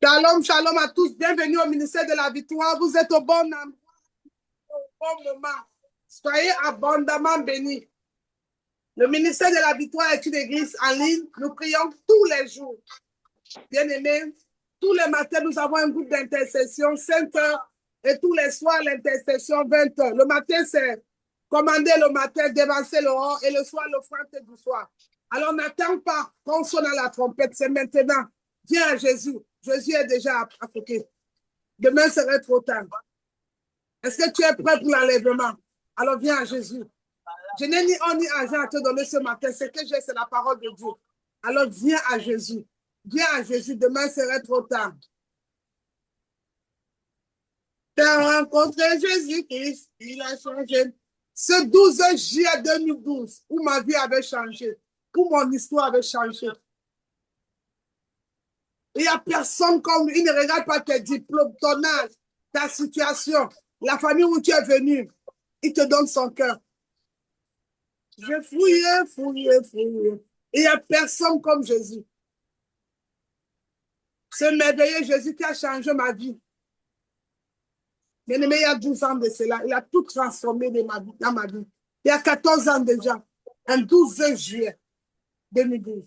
Shalom, shalom à tous. Bienvenue au ministère de la victoire. Vous êtes au bon endroit, au bon moment. Soyez abondamment bénis. Le ministère de la victoire est une église en ligne. Nous prions tous les jours. Bien-aimés, tous les matins, nous avons un groupe d'intercession, 5 heures, et tous les soirs, l'intercession, 20 heures. Le matin, c'est commander le matin, dévancer le haut, et le soir, l'offrande du soir. Alors, n'attends pas qu'on sonne à la trompette, c'est maintenant. Viens à Jésus. Jésus est déjà appliqué. Demain serait trop tard. Est-ce que tu es prêt pour l'enlèvement? Alors viens à Jésus. Je n'ai ni or ni argent à te donner ce matin. Ce que j'ai, c'est la parole de Dieu. Alors viens à Jésus. Viens à Jésus. Demain serait trop tard. Tu as rencontré Jésus-Christ. Il a changé. Ce 12 juillet 2012, où ma vie avait changé, où mon histoire avait changé. Il n'y a personne comme lui. Il ne regarde pas tes diplômes, ton âge, ta situation, la famille où tu es venu. Il te donne son cœur. Je fouillais, fouillais, fouillais. Il n'y a personne comme Jésus. Ce merveilleux Jésus qui a changé ma vie. Bien aimé, il y a 12 ans de cela. Il a tout transformé dans ma vie. Il y a 14 ans déjà. Un 12 juillet 2012.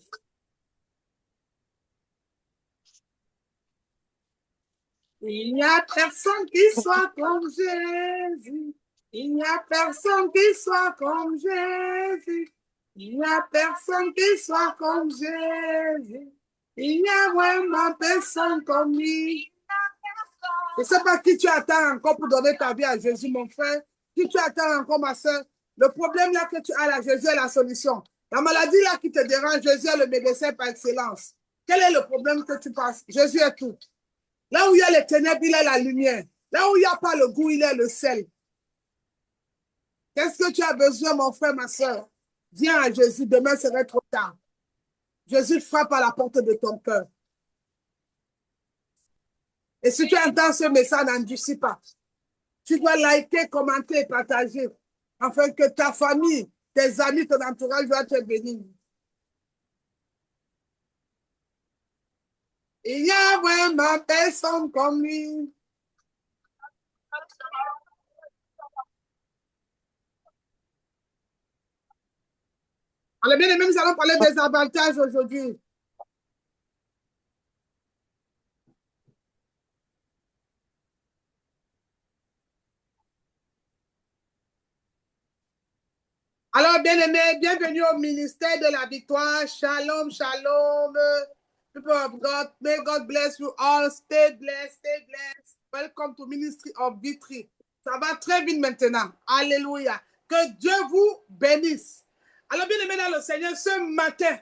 Il n'y a personne qui soit comme Jésus. Il n'y a personne qui soit comme Jésus. Il n'y a personne qui soit comme Jésus. Il n'y a vraiment personne comme lui. Je ne sais pas qui tu attends encore pour donner ta vie à Jésus, mon frère. Qui tu attends encore, ma soeur. Le problème là que tu as là, Jésus est la solution. La maladie là qui te dérange, Jésus est le médecin par excellence. Quel est le problème que tu passes? Jésus est tout. Là où il y a les ténèbres, il est la lumière. Là où il n'y a pas le goût, il est le sel. Qu'est-ce que tu as besoin, mon frère, ma soeur? Viens à Jésus, demain serait trop tard. Jésus frappe à la porte de ton cœur. Et si tu entends ce message, n'endurcis pas. Tu dois liker, commenter et partager, afin que ta famille, tes amis, ton entourage doivent être bénis. Il y a vraiment personne comme lui. Alors, bien aimé, nous allons parler des avantages aujourd'hui. Alors, bien aimé, bienvenue au ministère de la victoire. Shalom, shalom. People of God, may God bless you all. Stay blessed, stay blessed. Welcome to Ministry of Victory. Ça va très vite maintenant. Alléluia. Que Dieu vous bénisse. Alors, bien aimé dans le Seigneur, ce matin,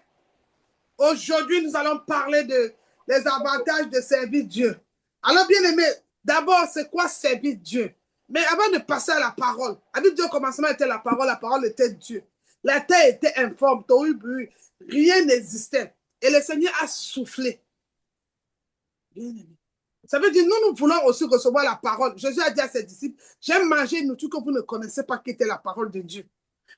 aujourd'hui, nous allons parler des avantages de servir Dieu. Alors, bien aimé, d'abord, c'est quoi servir Dieu? Mais avant de passer à la parole, la Bible dit au commencement était la parole était Dieu. La terre était informe, rien n'existait. Et le Seigneur a soufflé. Bien aimé. Ça veut dire, nous voulons aussi recevoir la parole. Jésus a dit à ses disciples, j'aime manger une nourriture que vous ne connaissez pas, qui était la parole de Dieu.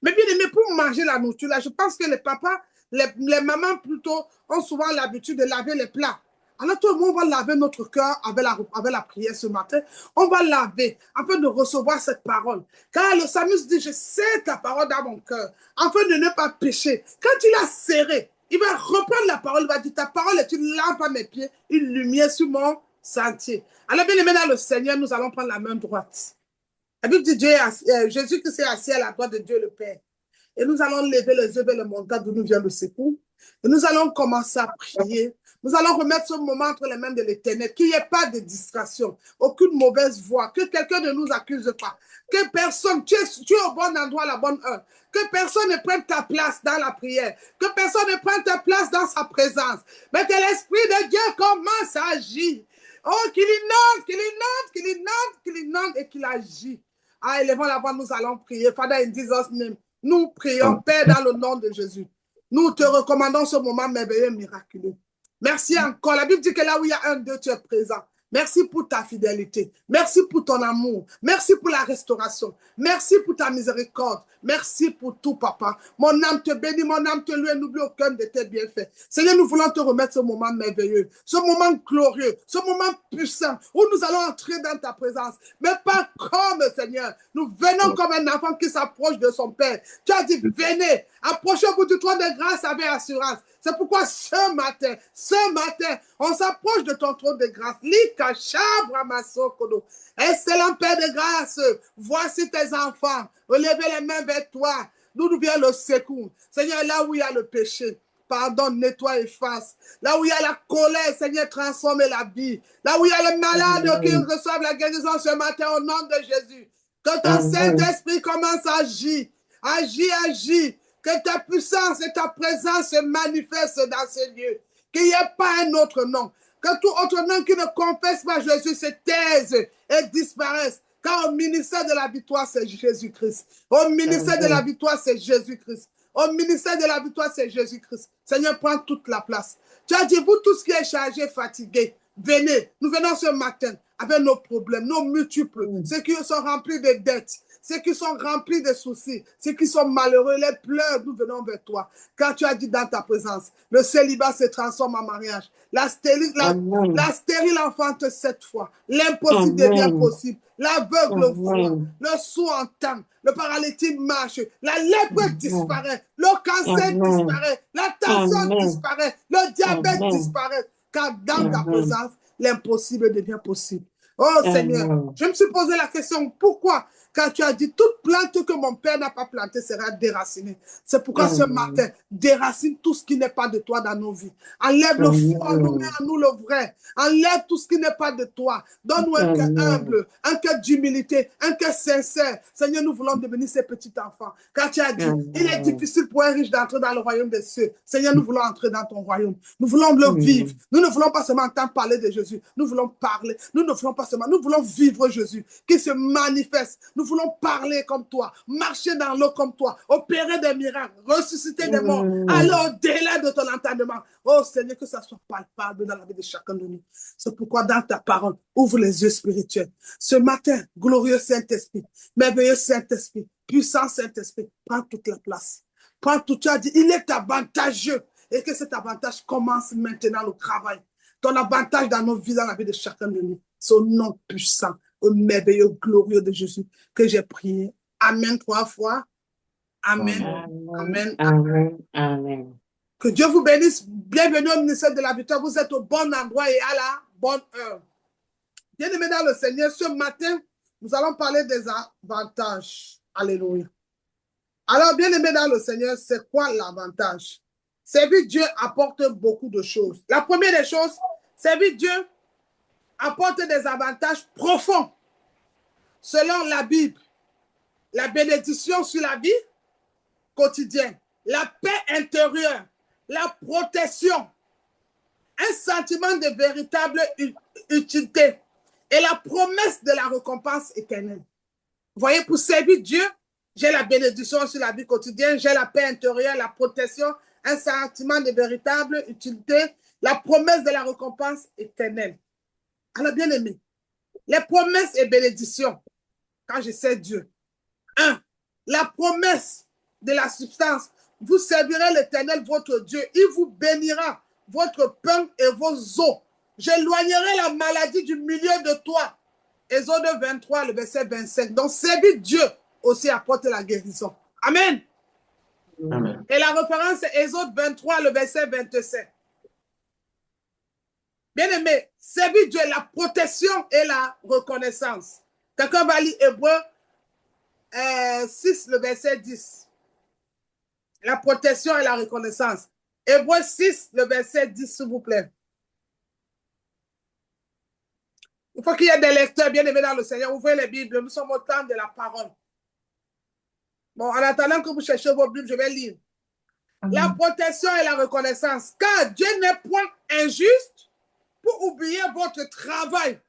Mais bien aimé, pour manger la nourriture, là, je pense que les papas, les mamans plutôt, ont souvent l'habitude de laver les plats. Alors tout le monde va laver notre cœur avec la prière ce matin. On va laver afin de recevoir cette parole. Car le Samus dit, je sais ta parole dans mon cœur, afin de ne pas pécher. Quand il a serré, il va reprendre la parole, il va dire, ta parole est une lampe à mes pieds, une lumière sur mon sentier. Alors bien aimé dans le Seigneur, nous allons prendre la main droite. La Bible dit Jésus-Christ est assis à la droite de Dieu le Père. Et nous allons lever les yeux vers le montagne d'où nous vient le secours. Et nous allons commencer à prier. Nous allons remettre ce moment entre les mains de l'Éternel. Qu'il n'y ait pas de distraction, aucune mauvaise voix, que quelqu'un ne nous accuse pas. Que personne, tu es au bon endroit à la bonne heure. Que personne ne prenne ta place dans la prière. Que personne ne prenne ta place dans sa présence. Mais que l'Esprit de Dieu commence à agir. Oh, qu'il inonde, qu'il inonde, qu'il inonde, qu'il inonde et qu'il agit. Ah, élevons la voix, nous allons prier. Father, in Jesus' name, nous prions, Père, dans le nom de Jésus. Nous te recommandons ce moment merveilleux et miraculeux. Merci encore. La Bible dit que là où il y a un Dieu, tu es présent. Merci pour ta fidélité. Merci pour ton amour. Merci pour la restauration. Merci pour ta miséricorde. Merci pour tout, papa. Mon âme te bénit, mon âme te loue, n'oublie aucun de tes bienfaits. Seigneur, nous voulons te remettre ce moment merveilleux, ce moment glorieux, ce moment puissant où nous allons entrer dans ta présence. Mais pas comme, Seigneur. Nous venons comme un enfant qui s'approche de son Père. Tu as dit, venez, approchez-vous du trône de grâce avec assurance. C'est pourquoi ce matin, on s'approche de ton trône de grâce. Excellent Père de grâce, voici tes enfants. Relevez les mains vers toi. D'où nous vient le secours. Seigneur, là où il y a le péché, pardonne, nettoie, efface. Là où il y a la colère, Seigneur, transforme la vie. Là où il y a les malades qui reçoivent la guérison ce matin au nom de Jésus. Que ton Saint-Esprit commence à agir. Agis. Que ta puissance et ta présence se manifestent dans ce lieu. Qu'il n'y ait pas un autre nom. Que tout autre nom qui ne confesse pas Jésus se taise et disparaisse. Car au ministère de la victoire, c'est Jésus-Christ. Au ministère de la victoire, c'est Jésus-Christ. Au ministère de la victoire, c'est Jésus-Christ. Seigneur, prends toute la place. Tu as dit, vous tous qui êtes chargés, fatigués, venez. Nous venons ce matin avec nos problèmes, nos multiples, ceux qui sont remplis de dettes, ceux qui sont remplis de soucis, ceux qui sont malheureux, les pleurs, nous venons vers toi. Car tu as dit dans ta présence, le célibat se transforme en mariage. La stérile enfante 7 fois. L'impossible devient possible. L'aveugle voit, le sourd entend, le paralytique marche, la lèpre disparaît, le cancer disparaît, la tension disparaît, le diabète disparaît. Car dans ta présence, l'impossible devient possible. Oh Seigneur, je me suis posé la question, pourquoi? Quand tu as dit, toute plante que mon Père n'a pas plantée sera déracinée. C'est pourquoi ce matin, déracine tout ce qui n'est pas de toi dans nos vies. Enlève le faux, nous mets en nous le vrai. Enlève tout ce qui n'est pas de toi. Donne-nous un cœur humble, un cœur d'humilité, un cœur sincère. Seigneur, nous voulons devenir ces petits enfants. Quand tu as dit, il est difficile pour un riche d'entrer dans le royaume des cieux. Seigneur, nous voulons entrer dans ton royaume. Nous voulons le vivre. Nous ne voulons pas seulement entendre parler de Jésus. Nous voulons parler. Nous ne voulons pas seulement, nous voulons vivre Jésus, qui se manifeste. Nous voulons parler comme toi, marcher dans l'eau comme toi, opérer des miracles, ressusciter des morts, aller au-delà de ton entendement. Oh Seigneur, que ça soit palpable dans la vie de chacun de nous. C'est pourquoi dans ta parole, ouvre les yeux spirituels. Ce matin, glorieux Saint-Esprit, merveilleux Saint-Esprit, puissant Saint-Esprit, prends toute la place. Prends tout, tu as dit, il est avantageux et que cet avantage commence maintenant le travail. Ton avantage dans nos vies, dans la vie de chacun de nous. Son nom puissant, au merveilleux, glorieux de Jésus que j'ai prié. Amen 3 fois. Amen. Amen. Amen. Amen. Que Dieu vous bénisse. Bienvenue au ministère de la victoire. Vous êtes au bon endroit et à la bonne heure. Bien-aimés dans le Seigneur, ce matin, nous allons parler des avantages. Alléluia. Alors, bien-aimés dans le Seigneur, c'est quoi l'avantage? Servir Dieu apporte beaucoup de choses. La première des choses, servir Dieu apporte des avantages profonds. Selon la Bible, la bénédiction sur la vie quotidienne, la paix intérieure, la protection, un sentiment de véritable utilité et la promesse de la récompense éternelle. Vous voyez, pour servir Dieu, j'ai la bénédiction sur la vie quotidienne, j'ai la paix intérieure, la protection, un sentiment de véritable utilité, la promesse de la récompense éternelle. Alors, bien aimé, les promesses et bénédictions, quand je sais Dieu. 1. La promesse de la substance. Vous servirez l'Éternel, votre Dieu. Il vous bénira votre pain et vos eaux. J'éloignerai la maladie du milieu de toi. Exode 23, le verset 25. Donc, servir Dieu aussi apporte la guérison. Amen. Amen. Et la référence est Exode 23, le verset 27. Bien-aimé, servir Dieu, la protection et la reconnaissance. Quelqu'un va lire Hébreu 6, le verset 10. La protection et la reconnaissance. Hébreu 6, le verset 10, s'il vous plaît. Il faut qu'il y ait des lecteurs bien-aimés dans le Seigneur. Ouvrez les Bibles, nous sommes au temps de la parole. Bon, en attendant que vous cherchez vos Bibles, je vais lire. La protection et la reconnaissance. Car Dieu n'est point injuste pour oublier votre travail.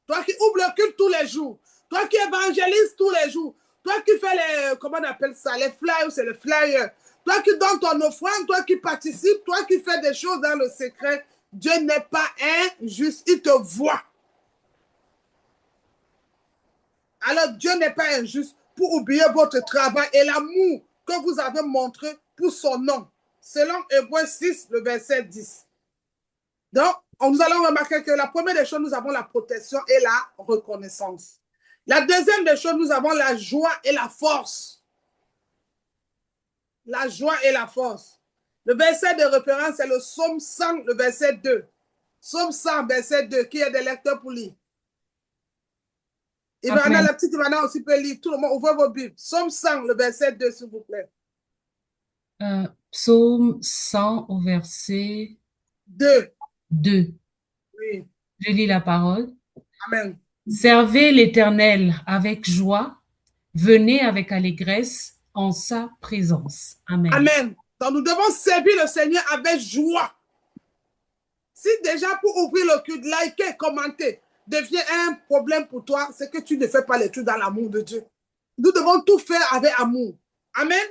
Toi qui ouvres le culte tous les jours. Toi qui évangélises tous les jours. Toi qui fais les, comment on appelle ça, les flyers, c'est le flyer. Toi qui donnes ton offrande, toi qui participes, toi qui fais des choses dans le secret. Dieu n'est pas injuste, il te voit. Alors Dieu n'est pas injuste pour oublier votre travail et l'amour que vous avez montré pour son nom. Selon Hébreux 6, le verset 10. Donc, nous allons remarquer que la première des choses, nous avons la protection et la reconnaissance. La deuxième des choses, nous avons la joie et la force. La joie et la force. Le verset de référence, c'est le psaume 100, le verset 2. Psaume 100, verset 2, qui est des lecteurs pour lire. Ivana, la petite Ivana aussi peut lire. Tout le monde, ouvrez vos Bibles. Psaume 100, le verset 2, s'il vous plaît. Psaume 100 au verset 2. 2. Oui. Je lis la parole. Amen. Servez l'Éternel avec joie, venez avec allégresse en sa présence. Amen. Amen. Donc nous devons servir le Seigneur avec joie. Si déjà pour ouvrir le cul, liker, commenter devient un problème pour toi, c'est que tu ne fais pas les trucs dans l'amour de Dieu. Nous devons tout faire avec amour. Amen.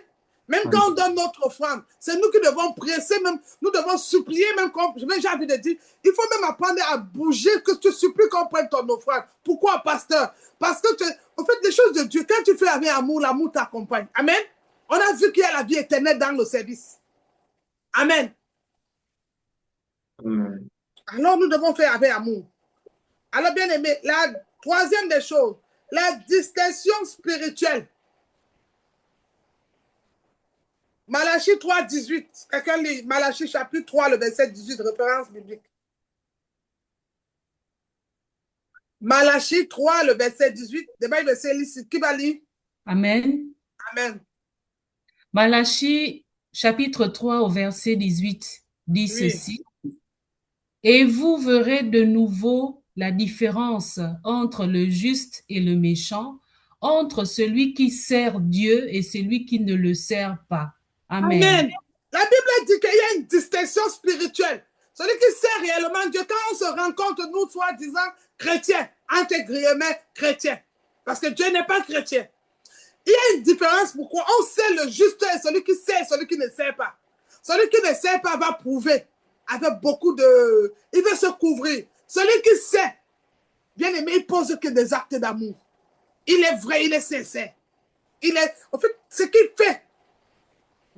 Même quand on donne notre offrande, c'est nous qui devons presser, même, nous devons supplier, même quand, j'ai envie de dire, il faut même apprendre à bouger, que tu supplies qu'on prenne ton offrande. Pourquoi, pasteur? Parce que, en fait, les choses de Dieu, quand tu fais avec amour, l'amour t'accompagne. Amen. On a vu qu'il y a la vie éternelle dans le service. Amen. Amen. Alors, nous devons faire avec amour. Alors, bien aimé, la troisième des choses, la distinction spirituelle. Malachie 3, 18. Quelqu'un lit Malachie chapitre 3, le verset 18, référence biblique. Malachie 3, le verset 18. Débat, le verset ici. Qui va lire? Amen. Amen. Malachie chapitre 3 au verset 18 dit ceci. Oui. Et vous verrez de nouveau la différence entre le juste et le méchant, entre celui qui sert Dieu et celui qui ne le sert pas. Amen. Amen. La Bible dit qu'il y a une distinction spirituelle. Celui qui sert réellement Dieu, quand on se rencontre, nous, soi-disant chrétiens, entre guillemets chrétiens, parce que Dieu n'est pas chrétien. Il y a une différence. Pourquoi? On sait le juste et celui qui sait et celui qui ne sait pas. Celui qui ne sait pas va prouver avec beaucoup de... Il veut se couvrir. Celui qui sait, bien aimé, il pose que des actes d'amour. Il est vrai, il est sincère. Il est... En fait, ce qu'il fait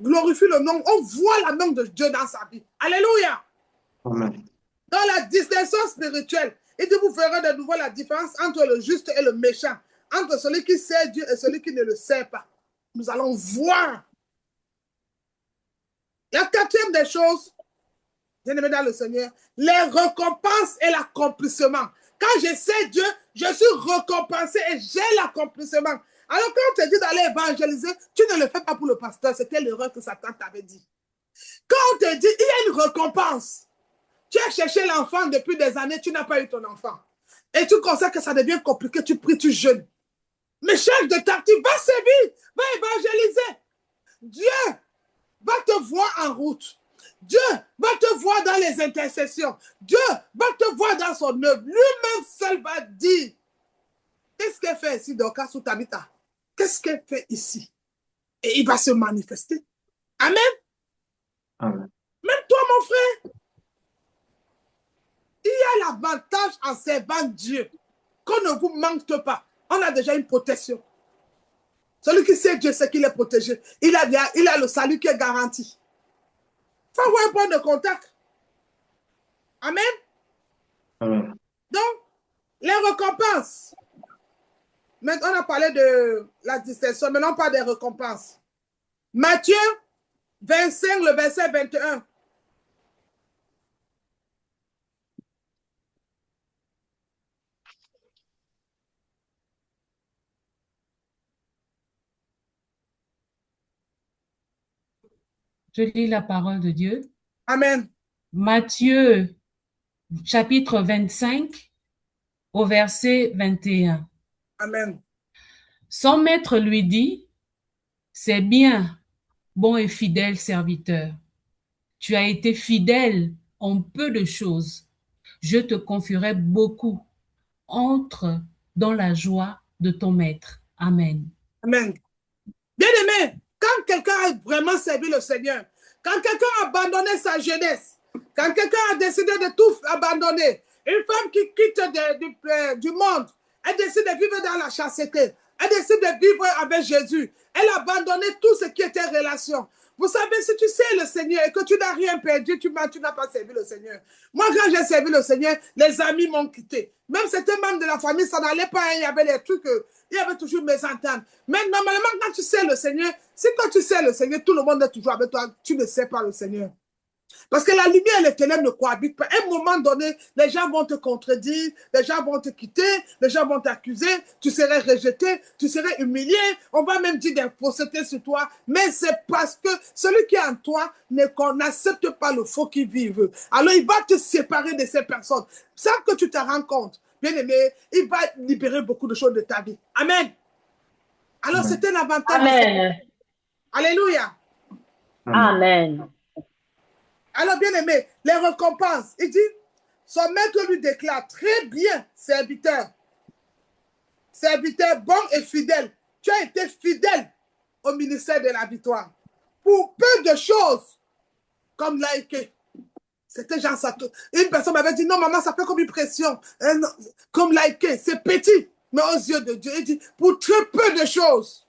glorifie le nom. On voit la main de Dieu dans sa vie. Alléluia. Amen. Dans la distinction spirituelle, il dit, vous verrez de nouveau la différence entre le juste et le méchant, entre celui qui sait Dieu et celui qui ne le sait pas. Nous allons voir. La quatrième des choses, bien-aimé dans le Seigneur, les récompenses et l'accomplissement. Quand je sais Dieu, je suis récompensé et j'ai l'accomplissement. Alors quand on te dit d'aller évangéliser, tu ne le fais pas pour le pasteur. C'était l'erreur que Satan t'avait dit. Quand on te dit, il y a une récompense. Tu as cherché l'enfant depuis des années, tu n'as pas eu ton enfant. Et tu constates que ça devient compliqué, tu pries, tu jeûnes. Mais change de tactique, va servir, va évangéliser. Dieu va te voir en route. Dieu va te voir dans les intercessions. Dieu va te voir dans son œuvre. Lui-même seul va dire, qu'est-ce qu'elle fait ici, Dorcas ou Tabitha? Qu'est-ce qu'elle fait ici? Et il va se manifester. Amen. Amen. Même toi, mon frère, il y a l'avantage en servant Dieu qu'on ne vous manque pas. On a déjà une protection. Celui qui sait Dieu, c'est qu'il est protégé. Il a le salut qui est garanti. Il faut avoir un point de contact. Amen. Amen. Donc, les récompenses. Maintenant, on a parlé de la distinction. Maintenant, on parle des récompenses. Matthieu 25, le verset 21. Je lis la parole de Dieu. Amen. Matthieu, chapitre 25, au verset 21. Amen. Son maître lui dit, c'est bien, bon et fidèle serviteur. Tu as été fidèle en peu de choses. Je te confierai beaucoup. Entre dans la joie de ton maître. Amen. Amen. Bien aimé, quand quelqu'un a vraiment servi le Seigneur, quand quelqu'un a abandonné sa jeunesse, quand quelqu'un a décidé de tout abandonner, une femme qui quitte du monde, Elle décide de vivre dans la chasteté. Elle décide de vivre avec Jésus. Elle a abandonné tout ce qui était relation. Vous savez, si tu sais le Seigneur et que tu n'as rien perdu, tu n'as pas servi le Seigneur. Moi, quand j'ai servi le Seigneur, les amis m'ont quitté. Même certains membres de la famille, ça n'allait pas. Il y avait des trucs, il y avait toujours mes ententes. Mais normalement, quand tu sais le Seigneur, si quand tu sais le Seigneur, tout le monde est toujours avec toi, tu ne sais pas le Seigneur. Parce que la lumière et les ténèbres ne cohabitent pas. À un moment donné, les gens vont te contredire, les gens vont te quitter, les gens vont t'accuser, tu serais rejeté, tu serais humilié, on va même dire des faussetés sur toi. Mais c'est parce que celui qui est en toi n'accepte pas le faux qui vive. Alors il va te séparer de ces personnes. Sans que tu te rends compte, bien aimé, il va libérer beaucoup de choses de ta vie. Amen. Alors c'est un avantage. Amen. Alléluia. Amen. Alors, bien aimé, les récompenses. Il dit, son maître lui déclare, très bien, serviteur. Serviteur bon et fidèle. Tu as été fidèle au ministère de la victoire. Pour peu de choses, comme liker. C'était genre ça. Une personne m'avait dit, non, maman, ça fait comme une pression. Comme liker, c'est petit. Mais aux yeux de Dieu, il dit, pour très peu de choses.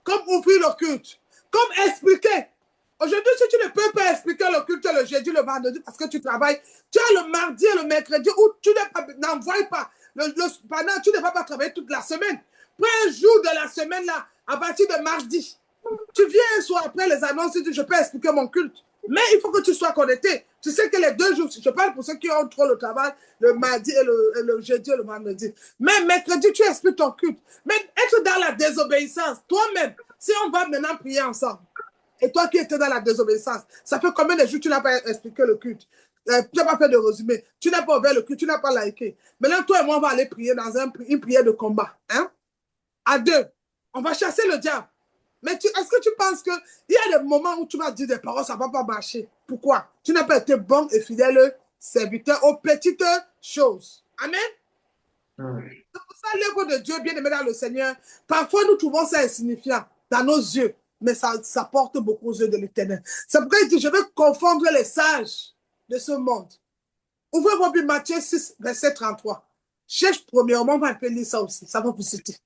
Comme ouvrir le culte. Comme expliquer. Aujourd'hui, si tu ne peux pas expliquer le culte le jeudi, le vendredi, parce que tu travailles, tu as le mardi et le mercredi où tu n'envoies pas. Pendant, tu ne vas pas travailler toute la semaine. Prends un jour de la semaine, là, à partir de mardi. Tu viens un soir après les annonces, tu dis, je peux expliquer mon culte. Mais il faut que tu sois connecté. Tu sais que les 2 jours, je parle pour ceux qui ont trop le travail, le mardi et le jeudi et le vendredi. Mais mercredi, tu expliques ton culte. Mais être dans la désobéissance, toi-même, si on va maintenant prier ensemble, et toi qui étais dans la désobéissance, ça fait combien de jours tu n'as pas expliqué le culte? Tu n'as pas fait de résumé, tu n'as pas ouvert le culte, tu n'as pas liké. Maintenant, toi et moi, on va aller prier dans une prière de combat. Hein? À 2, on va chasser le diable. Mais est-ce que tu penses qu'il y a des moments où tu vas dire des paroles, ça ne va pas marcher? Pourquoi? Tu n'as pas été bon et fidèle serviteur aux petites choses. Amen? C'est pour ça, l'œuvre de Dieu, bien aimé dans le Seigneur, parfois nous trouvons ça insignifiant dans nos yeux, mais ça porte beaucoup aux yeux de l'Éternel. C'est pourquoi il dit, je vais confondre les sages de ce monde. Ouvrez vos Bibles, Matthieu 6, verset 33. Cherche premièrement, on va un peu lire ça aussi, ça va vous citer.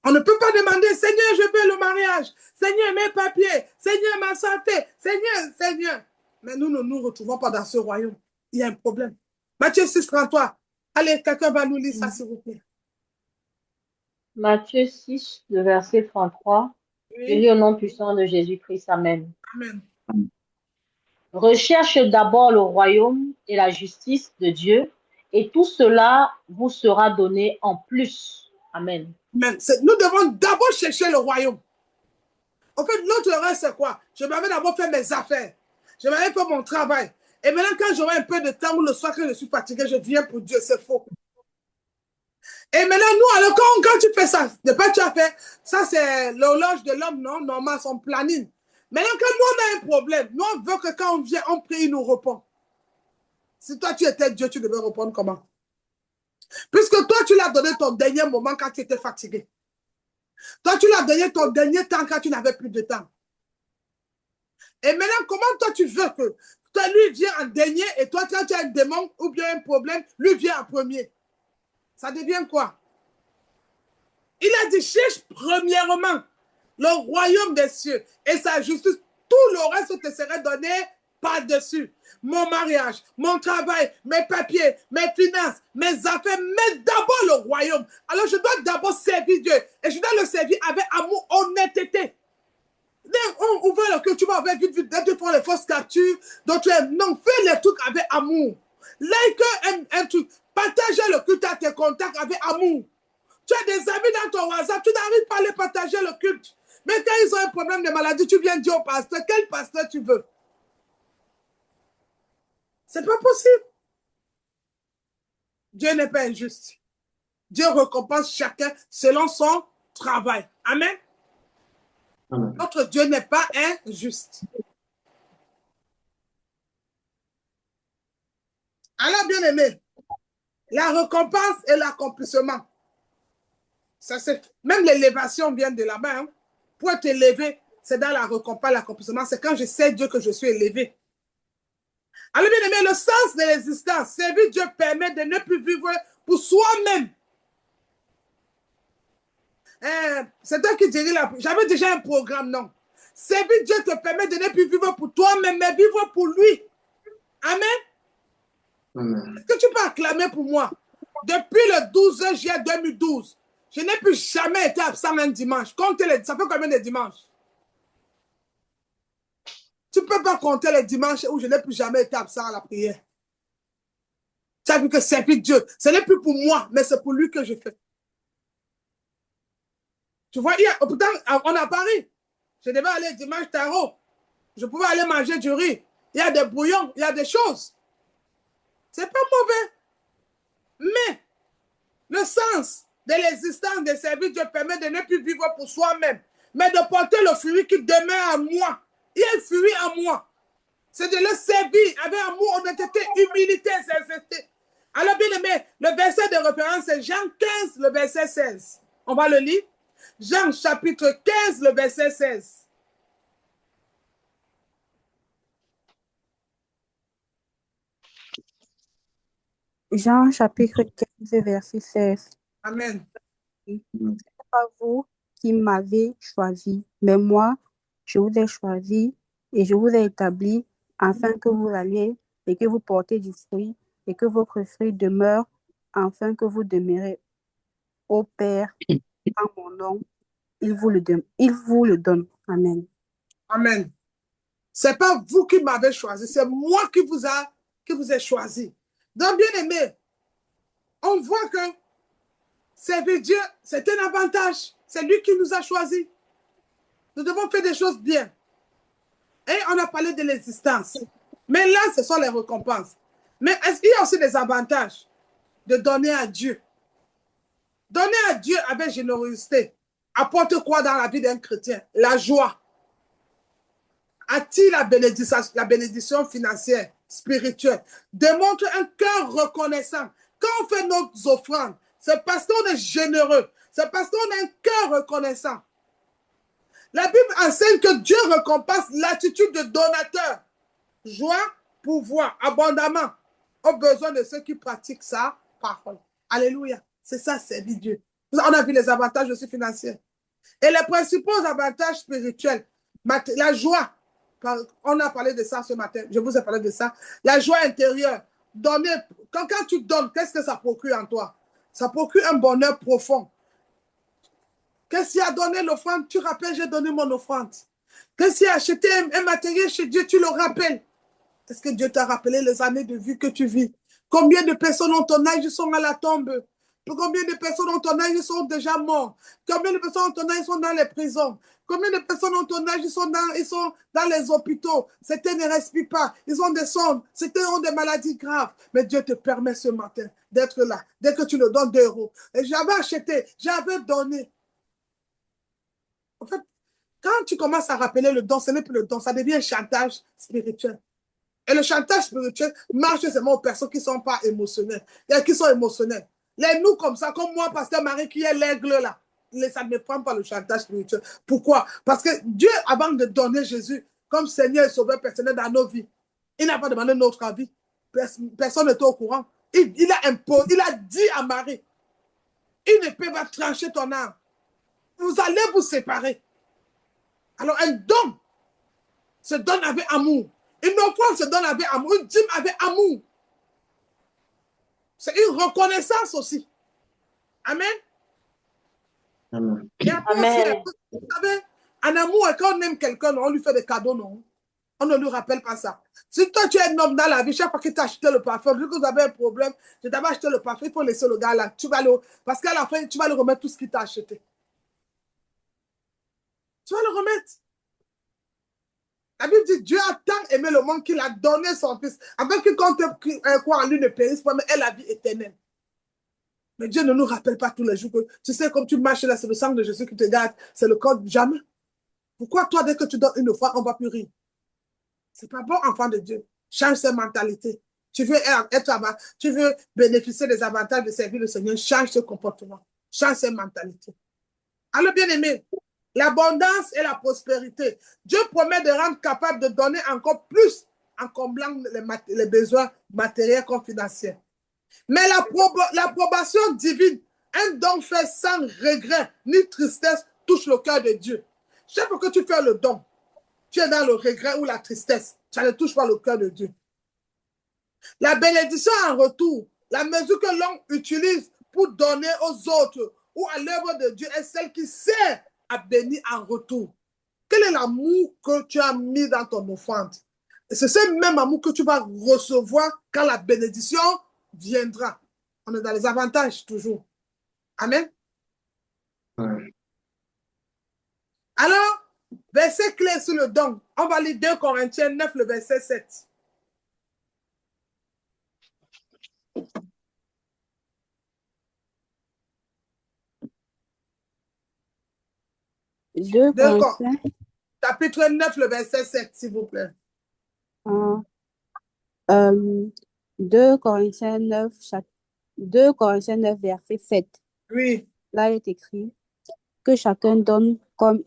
On ne peut pas demander, Seigneur, je veux le mariage, Seigneur, mes papiers, Seigneur, ma santé, Seigneur, Seigneur. Mais nous ne nous retrouvons pas dans ce royaume. Il y a un problème. Matthieu 6, 33. Allez, quelqu'un va nous lire ça, s'il vous plaît. Matthieu 6, le verset 33. Oui. Je lis au nom puissant de Jésus-Christ. Amen. Amen. Recherche d'abord le royaume et la justice de Dieu, et tout cela vous sera donné en plus. Amen. Amen. Nous devons d'abord chercher le royaume. En fait, l'autre reste, c'est quoi? Je m'avais d'abord fait mes affaires. Je m'avais fait mon travail. Et maintenant, quand j'aurai un peu de temps ou le soir, quand je suis fatigué, je viens pour Dieu. C'est faux. Et maintenant, nous, alors, quand tu fais ça, depuis que tu as fait, ça, c'est l'horloge de l'homme, non? Normal, son planning. Maintenant, quand nous, on a un problème, nous, on veut que quand on vient, on prie, il nous répond. Si toi, tu étais Dieu, tu devais répondre comment? Puisque toi, tu l'as donné ton dernier moment quand tu étais fatigué. Toi, tu l'as donné ton dernier temps quand tu n'avais plus de temps. Et maintenant, comment toi, tu veux que toi, lui vient en dernier et toi, quand tu as un démon ou bien un problème, lui vient en premier? Ça devient quoi? Il a dit, cherche premièrement le royaume des cieux et sa justice. Tout le reste te serait donné par-dessus. Mon mariage, mon travail, mes papiers, mes finances, mes affaires, mais d'abord le royaume. Alors je dois d'abord servir Dieu et je dois le servir avec amour, honnêteté. On ouvre le cœur, tu vas ouvrir vite, tu fais les fausses captures, d'autres, non, fais les trucs avec amour. Like un truc, partage le culte à tes contacts avec amour. Tu as des amis dans ton WhatsApp, tu n'arrives pas à les partager le culte. Mais quand ils ont un problème de maladie, tu viens dire au pasteur, quel pasteur tu veux? C'est pas possible. Dieu n'est pas injuste. Dieu récompense chacun selon son travail. Amen. Amen. Notre Dieu n'est pas injuste. Alors, bien aimé, la récompense et l'accomplissement. Ça, même l'élévation vient de là-bas. Hein. Pour être élevé, c'est dans la récompense, l'accomplissement. C'est quand je sais Dieu que je suis élevé. Alors, bien aimé, le sens de l'existence, servir Dieu permet de ne plus vivre pour soi-même. C'est toi qui dirais là. J'avais déjà un programme, non. Servir Dieu te permet de ne plus vivre pour toi-même, mais vivre pour lui. Amen. Est-ce que tu peux acclamer pour moi? Depuis le 12 juillet 2012, je n'ai plus jamais été absent un dimanche. Comptez ça fait combien de dimanches? Tu ne peux pas compter les dimanches où je n'ai plus jamais été absent à la prière. Tu as vu que servir Dieu, ce n'est plus pour moi, mais c'est pour lui que je fais. Tu vois, pourtant, on a Paris. Je devais aller dimanche tarot. Je pouvais aller manger du riz. Il y a des bouillons, il y a des choses. C'est pas mauvais. Mais le sens de l'existence de servir Dieu permet de ne plus vivre pour soi-même, mais de porter le fruit qui demeure en moi. Il y a un fruit en moi. C'est de le servir avec amour, honnêteté, humilité, sincérité. Alors, bien aimé, le verset de référence, c'est Jean 15, le verset 16. On va le lire. Jean chapitre 15, le verset 16. Jean chapitre 15, verset 16. Amen. Ce n'est pas vous qui m'avez choisi, mais moi, je vous ai choisi et je vous ai établi afin que vous alliez et que vous portez du fruit et que votre fruit demeure, afin que vous demeurez au Père en mon nom. Il vous le donne. Amen. Amen. Ce n'est pas vous qui m'avez choisi, c'est moi qui vous ai choisi. Donc, bien aimé, on voit que servir Dieu, c'est un avantage. C'est lui qui nous a choisis. Nous devons faire des choses bien. Et on a parlé de l'existence. Mais là, ce sont les récompenses. Mais il y a aussi des avantages de donner à Dieu. Donner à Dieu avec générosité apporte quoi dans la vie d'un chrétien? La joie. Attire la bénédiction financière, spirituelle. Démontre un cœur reconnaissant. Quand on fait nos offrandes, c'est parce qu'on est généreux. C'est parce qu'on a un cœur reconnaissant. La Bible enseigne que Dieu récompense l'attitude de donateur. Joie, pouvoir, abondamment, aux besoins de ceux qui pratiquent sa parole. Alléluia. C'est ça, servir Dieu. On a vu les avantages aussi financiers. Et les principaux avantages spirituels, la joie. On a parlé de ça ce matin. Je vous ai parlé de ça. La joie intérieure. Donner. Quand tu donnes, qu'est-ce que ça procure en toi? Ça procure un bonheur profond. Qu'est-ce qui a donné l'offrande? Tu rappelles, j'ai donné mon offrande. Qu'est-ce qui a acheté un matériel chez Dieu? Tu le rappelles. Est-ce que Dieu t'a rappelé les années de vie que tu vis? Combien de personnes ont ton âge sont à la tombe? Combien de personnes ont ton âge sont déjà morts? Combien de personnes ont ton âge sont dans les prisons? Combien de personnes ont ton âge ils sont dans les hôpitaux? Certains ne respirent pas. Ils ont des sondes. Certains ont des maladies graves. Mais Dieu te permet ce matin d'être là. Dès que tu le donnes 2 euros. Et j'avais acheté, j'avais donné. En fait, quand tu commences à rappeler le don, ce n'est plus le don, ça devient un chantage spirituel. Et le chantage spirituel marche seulement aux personnes qui ne sont pas émotionnelles. Il y a qui sont émotionnelles. Les nous comme ça, comme moi, pasteur Marie, qui est l'aigle là, ça ne me prend pas le chantage spirituel. Pourquoi? Parce que Dieu, avant de donner Jésus comme Seigneur et Sauveur personnel dans nos vies, il n'a pas demandé notre avis. Personne n'était au courant. Il a imposé, il a dit à Marie, il ne peut pas trancher ton âme. Vous allez vous séparer. Alors, un don se donne avec amour. Une offrande se donne avec amour. Une dîme avec amour. C'est une reconnaissance aussi. Amen. Amen. Et après, Amen. vous savez, en amour, quand on aime quelqu'un, on lui fait des cadeaux, non? On ne lui rappelle pas ça. Si toi, tu es un homme dans la vie, chaque fois qu'il t'a acheté le parfum, vu que vous avez un problème, je t'avais acheté le parfum, il faut laisser le gars là. Parce qu'à la fin, tu vas lui remettre tout ce qu'il t'a acheté. Tu vas le remettre. La Bible dit, Dieu a tant aimé le monde qu'il a donné son fils, afin que quand quoi en lui ne périsse pas, mais ait la vie éternelle. Mais Dieu ne nous rappelle pas tous les jours que, tu sais, comme tu marches là, c'est le sang de Jésus qui te garde, c'est le corps, jamais. Pourquoi toi, dès que tu donnes une fois, on va plus rire? C'est pas bon, enfant de Dieu. Change ses mentalités. Tu veux tu veux bénéficier des avantages de servir le Seigneur, change ce comportement. Change ses mentalités. Alors, bien aimé, l'abondance et la prospérité. Dieu promet de rendre capable de donner encore plus en comblant les besoins matériels comme financiers. Mais l'approbation divine, un don fait sans regret ni tristesse, touche le cœur de Dieu. Chaque fois que tu fais le don, tu es dans le regret ou la tristesse, ça ne touche pas le cœur de Dieu. La bénédiction en retour, la mesure que l'homme utilise pour donner aux autres ou à l'œuvre de Dieu est celle qui sert à bénir en retour. Quel est l'amour que tu as mis dans ton offrande? Et c'est ce même amour que tu vas recevoir quand la bénédiction viendra. On est dans les avantages toujours. Amen. Ouais. Alors, verset clé sur le don. On va lire 2 Corinthiens 9, le verset 7. Deux Corinthiens, Chapitre 9, le verset 7, s'il vous plaît. euh, 2 Corinthiens 9, 2 Corinthiens 9, verset 7. Oui. Là, il est écrit que chacun donne comme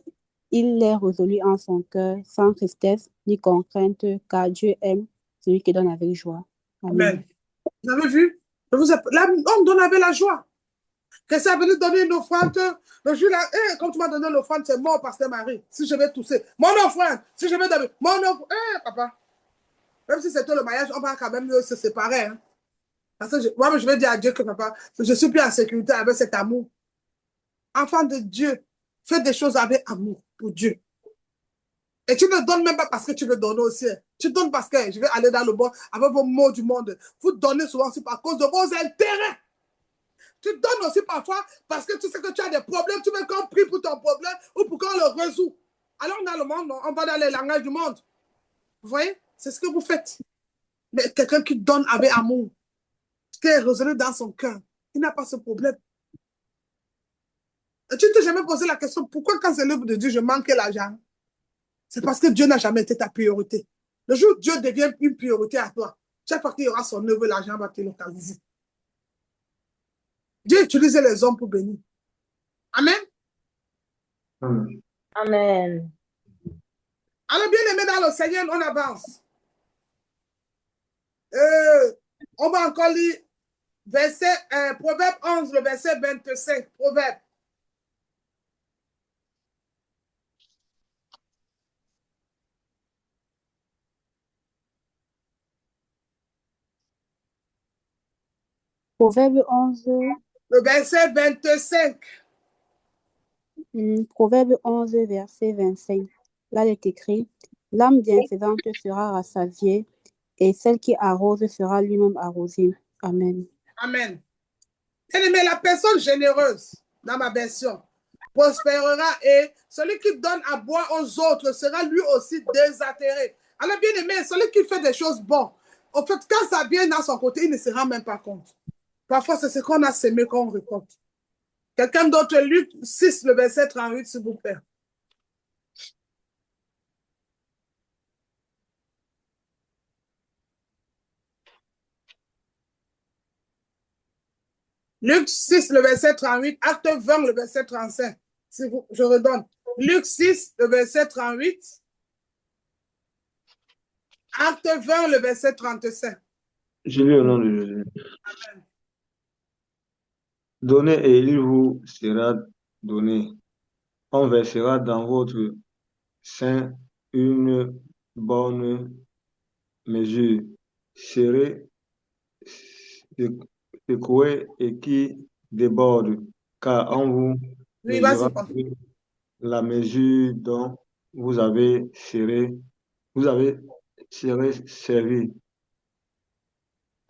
il l'est résolu en son cœur, sans tristesse ni contrainte, car Dieu aime celui qui donne avec joie. Amen. Amen. Vous avez vu? Là, on donne avec la joie. Quelqu'un est venu donner une offrande. Le jour là, comme tu m'as donné l'offrande, c'est mort, pasteur Marie. Si je vais tousser, mon offrande. Si je vais donner, mon offrande. Papa. Même si c'était le mariage, on va quand même se séparer. Hein. Parce que moi, je vais dire à Dieu que papa, je suis plus en sécurité avec cet amour. Enfant de Dieu, fais des choses avec amour pour Dieu. Et tu ne donnes même pas parce que tu veux donner aussi. Tu donnes parce que je vais aller dans le monde avec vos mots du monde. Vous donnez souvent aussi par cause de vos intérêts. Tu donnes aussi parfois parce que tu sais que tu as des problèmes. Tu veux qu'on prie pour ton problème ou pour qu'on le résout. Alors dans le monde, on va dans les langages du monde. Vous voyez? C'est ce que vous faites. Mais quelqu'un qui donne avec amour, qui est résolu dans son cœur, il n'a pas ce problème. Et tu ne t'es jamais posé la question, pourquoi quand c'est l'œuvre de Dieu, je manque l'argent? C'est parce que Dieu n'a jamais été ta priorité. Le jour où Dieu devient une priorité à toi, chaque fois qu'il y aura son œuvre, l'argent va te localiser. Dieu utilise les hommes pour bénir. Amen. Amen. Amen. Alors, bien aimé dans le Seigneur, on avance. On va encore lire Proverbe 11, le verset 25. Proverbe. Proverbe 11, Le verset 25. Proverbe 11, verset 25. Là, il est écrit, l'âme bienfaisante sera rassasiée et celle qui arrose sera lui-même arrosée. Amen. Amen. Bien-aimé, la personne généreuse, dans ma version, prospérera et celui qui donne à boire aux autres sera lui aussi désatterré. Alors, bien aimé, celui qui fait des choses bonnes, en fait, quand ça vient dans son côté, il ne se rend même pas compte. Parfois, c'est ce qu'on a semé qu'on récolte. Quelqu'un d'autre, Luc 6, le verset 38, s'il vous plaît. Luc 6, le verset 38, Acte 20, le verset 35. Je redonne. Luc 6, le verset 38. Acte 20, le verset 35. Je lis au nom de Jésus. Amen. Donnez et il vous sera donné. On versera dans votre sein une bonne mesure, serrée, secouée et qui déborde, car on vous Oui, mesura vas-y. la mesure dont vous avez serré servi.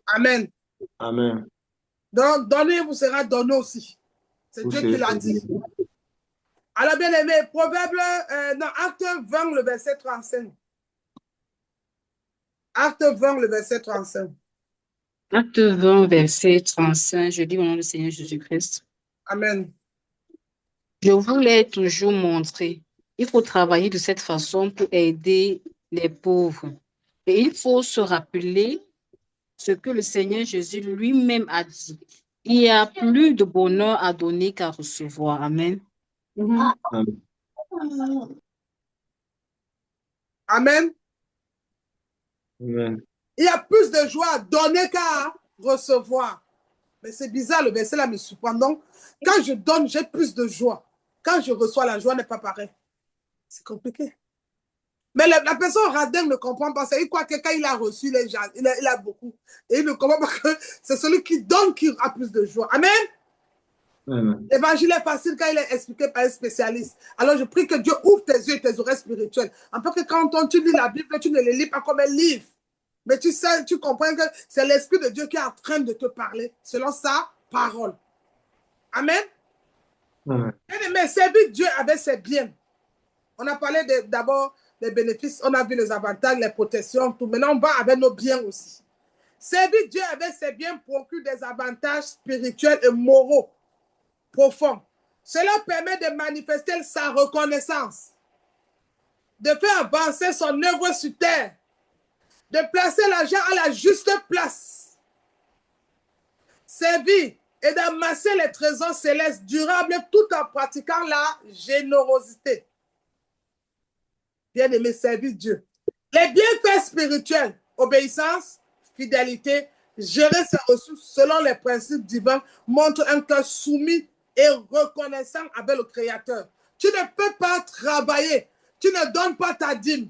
Amen. Amen. Donc, donner vous sera donné aussi. C'est Vous Dieu qui serez l'a dit. servi. Alors, bien aimé, Acte 20, le verset 35. Acte 20, le verset 35. Acte 20, verset 35, je dis au nom du Seigneur Jésus-Christ. Amen. Je vous l'ai toujours montré. Il faut travailler de cette façon pour aider les pauvres. Et il faut se rappeler ce que le Seigneur Jésus lui-même a dit. Il y a plus de bonheur à donner qu'à recevoir. Amen. Amen. Amen. Amen. Il y a plus de joie à donner qu'à recevoir. Mais c'est bizarre, le verset là me surprend. Donc, quand je donne, j'ai plus de joie. Quand je reçois, la joie n'est pas pareille. C'est compliqué. Mais la personne radin ne comprend pas ça. Il croit que quand il a reçu, il a beaucoup. Et il ne comprend pas que c'est celui qui donne qui a plus de joie. Amen. L'évangile est facile quand il est expliqué par un spécialiste. Alors je prie que Dieu ouvre tes yeux et tes oreilles spirituelles. En fait que quand tu lis la Bible, tu ne le lis pas comme un livre. Mais tu sais, tu comprends que c'est l'Esprit de Dieu qui est en train de te parler selon sa parole. Amen. Mais servir Dieu avec ses biens. On a parlé d'abord des bénéfices, on a vu les avantages, les protections, tout. Maintenant, on va avec nos biens aussi. Servir Dieu avec ses biens procure des avantages spirituels et moraux profonds. Cela permet de manifester sa reconnaissance, de faire avancer son œuvre sur terre, de placer l'argent à la juste place, servir et d'amasser les trésors célestes durables tout en pratiquant la générosité. Bien-aimé, servir Dieu. Les bienfaits spirituels, obéissance, fidélité, gérer ses ressources selon les principes divins montrent un cœur soumis et reconnaissant avec le Créateur. Tu ne peux pas travailler, tu ne donnes pas ta dîme,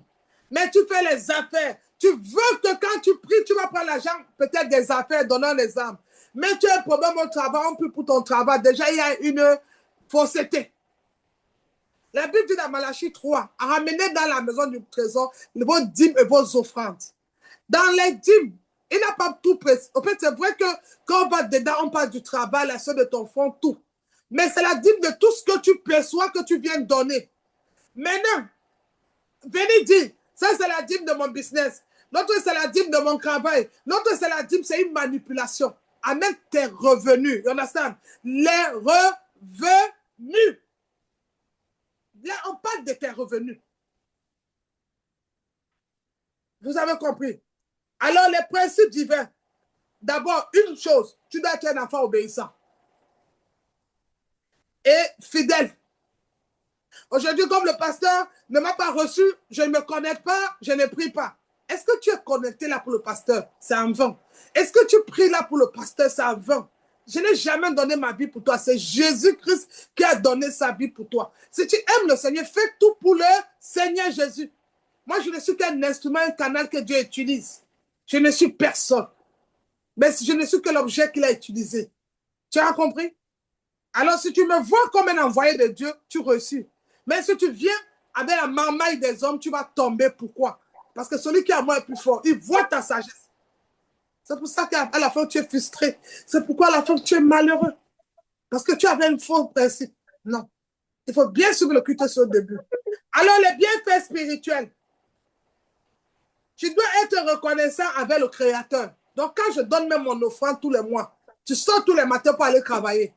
mais tu fais les affaires. Tu veux que quand tu pries, tu vas prendre l'argent, peut-être des affaires, donnant les âmes. Mais tu as un problème au travail, on prie pour ton travail. Déjà, il y a une fausseté. La Bible dit dans Malachie 3, à ramener dans la maison du trésor vos dîmes et vos offrandes. Dans les dîmes, il n'a pas tout précis. En fait, c'est vrai que quand on va dedans, on parle du travail, la soeur de ton fond, tout. Mais c'est la dîme de tout ce que tu perçois que tu viens donner. Maintenant, venez dire, ça c'est la dîme de mon business. L'autre c'est la dîme de mon travail. L'autre c'est la dîme, c'est une manipulation. Amène tes revenus. You understand? Les revenus. Là, on parle de tes revenus. Vous avez compris? Alors, les principes divins. D'abord, une chose, tu dois être un enfant obéissant. Et fidèle. Aujourd'hui, comme le pasteur ne m'a pas reçu, je ne me connecte pas, je ne prie pas. Est-ce que tu es connecté là pour le pasteur? C'est en vain. Est-ce que tu pries là pour le pasteur? C'est en vain. Je n'ai jamais donné ma vie pour toi. C'est Jésus-Christ qui a donné sa vie pour toi. Si tu aimes le Seigneur, fais tout pour le Seigneur Jésus. Moi, je ne suis qu'un instrument, un canal que Dieu utilise. Je ne suis personne. Mais je ne suis que l'objet qu'il a utilisé. Tu as compris? Alors, si tu me vois comme un envoyé de Dieu, tu reçus. Mais si tu viens avec la marmaille des hommes, tu vas tomber. Pourquoi? Parce que celui qui est à moi est plus fort. Il voit ta sagesse. C'est pour ça qu'à la fin, tu es frustré. C'est pourquoi à la fin, tu es malheureux. Parce que tu avais un faux principe. Non. Il faut bien suivre le culte sur le début. Alors, les bienfaits spirituels. Tu dois être reconnaissant avec le Créateur. Donc, quand je donne même mon offrande tous les mois, tu sors tous les matins pour aller travailler.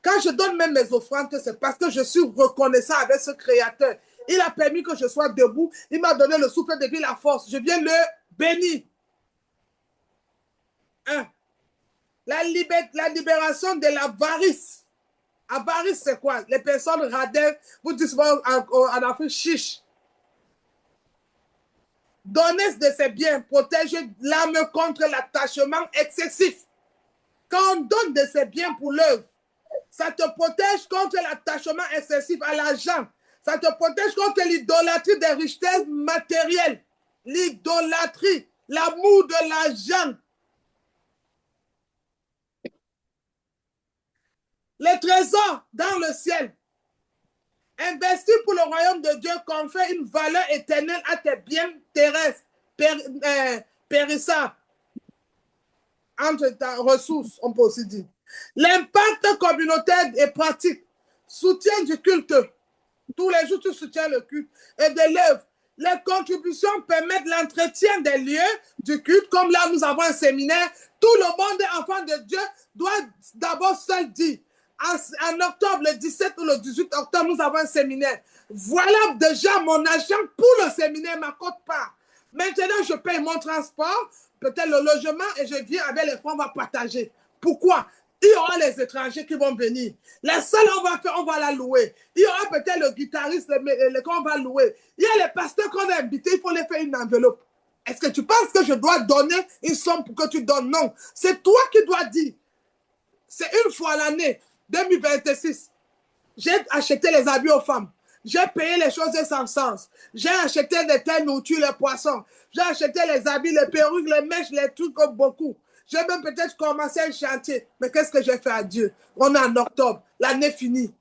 Quand je donne même mes offrandes, c'est parce que je suis reconnaissant avec ce Créateur. Il a permis que je sois debout. Il m'a donné le souffle de vie, la force. Je viens le bénir. 1. La libération de l'avarice. Avarice, c'est quoi? Les personnes radins, vous dites souvent en Afrique, chiche. Donner de ses biens protège l'âme contre l'attachement excessif. Quand on donne de ses biens pour l'œuvre, ça te protège contre l'attachement excessif à l'argent. Ça te protège contre l'idolâtrie des richesses matérielles. L'idolâtrie, l'amour de l'argent. Les trésors dans le ciel. Investir pour le royaume de Dieu confère une valeur éternelle à tes biens terrestres, périssables, entre tes ressources, on peut aussi dire. L'impact communautaire et pratique, soutien du culte. Tous les jours, tu soutiens le culte et de l'œuvre. Les contributions permettent l'entretien des lieux du culte, comme là, nous avons un séminaire. Tout le monde, enfant de Dieu, doit d'abord se dire. En octobre, le 17 ou le 18 octobre, nous avons un séminaire. Voilà déjà mon argent pour le séminaire, ma quote-part. Maintenant, je paye mon transport, peut-être le logement, et je viens avec les fonds, on va partager. Pourquoi? Il y aura les étrangers qui vont venir. La salle, on va la louer. Il y aura peut-être le guitariste qu'on va louer. Il y a les pasteurs qu'on a invités, il faut les faire une enveloppe. Est-ce que tu penses que je dois donner une somme pour que tu donnes? Non. C'est toi qui dois dire. C'est une fois l'année, 2026. J'ai acheté les habits aux femmes. J'ai payé les choses sans sens. J'ai acheté des terres nourritures, les poissons. J'ai acheté les habits, les perruques, les mèches, les trucs comme beaucoup. J'ai même peut-être commencé un chantier. Mais qu'est-ce que j'ai fait à Dieu? On est en octobre. L'année finie.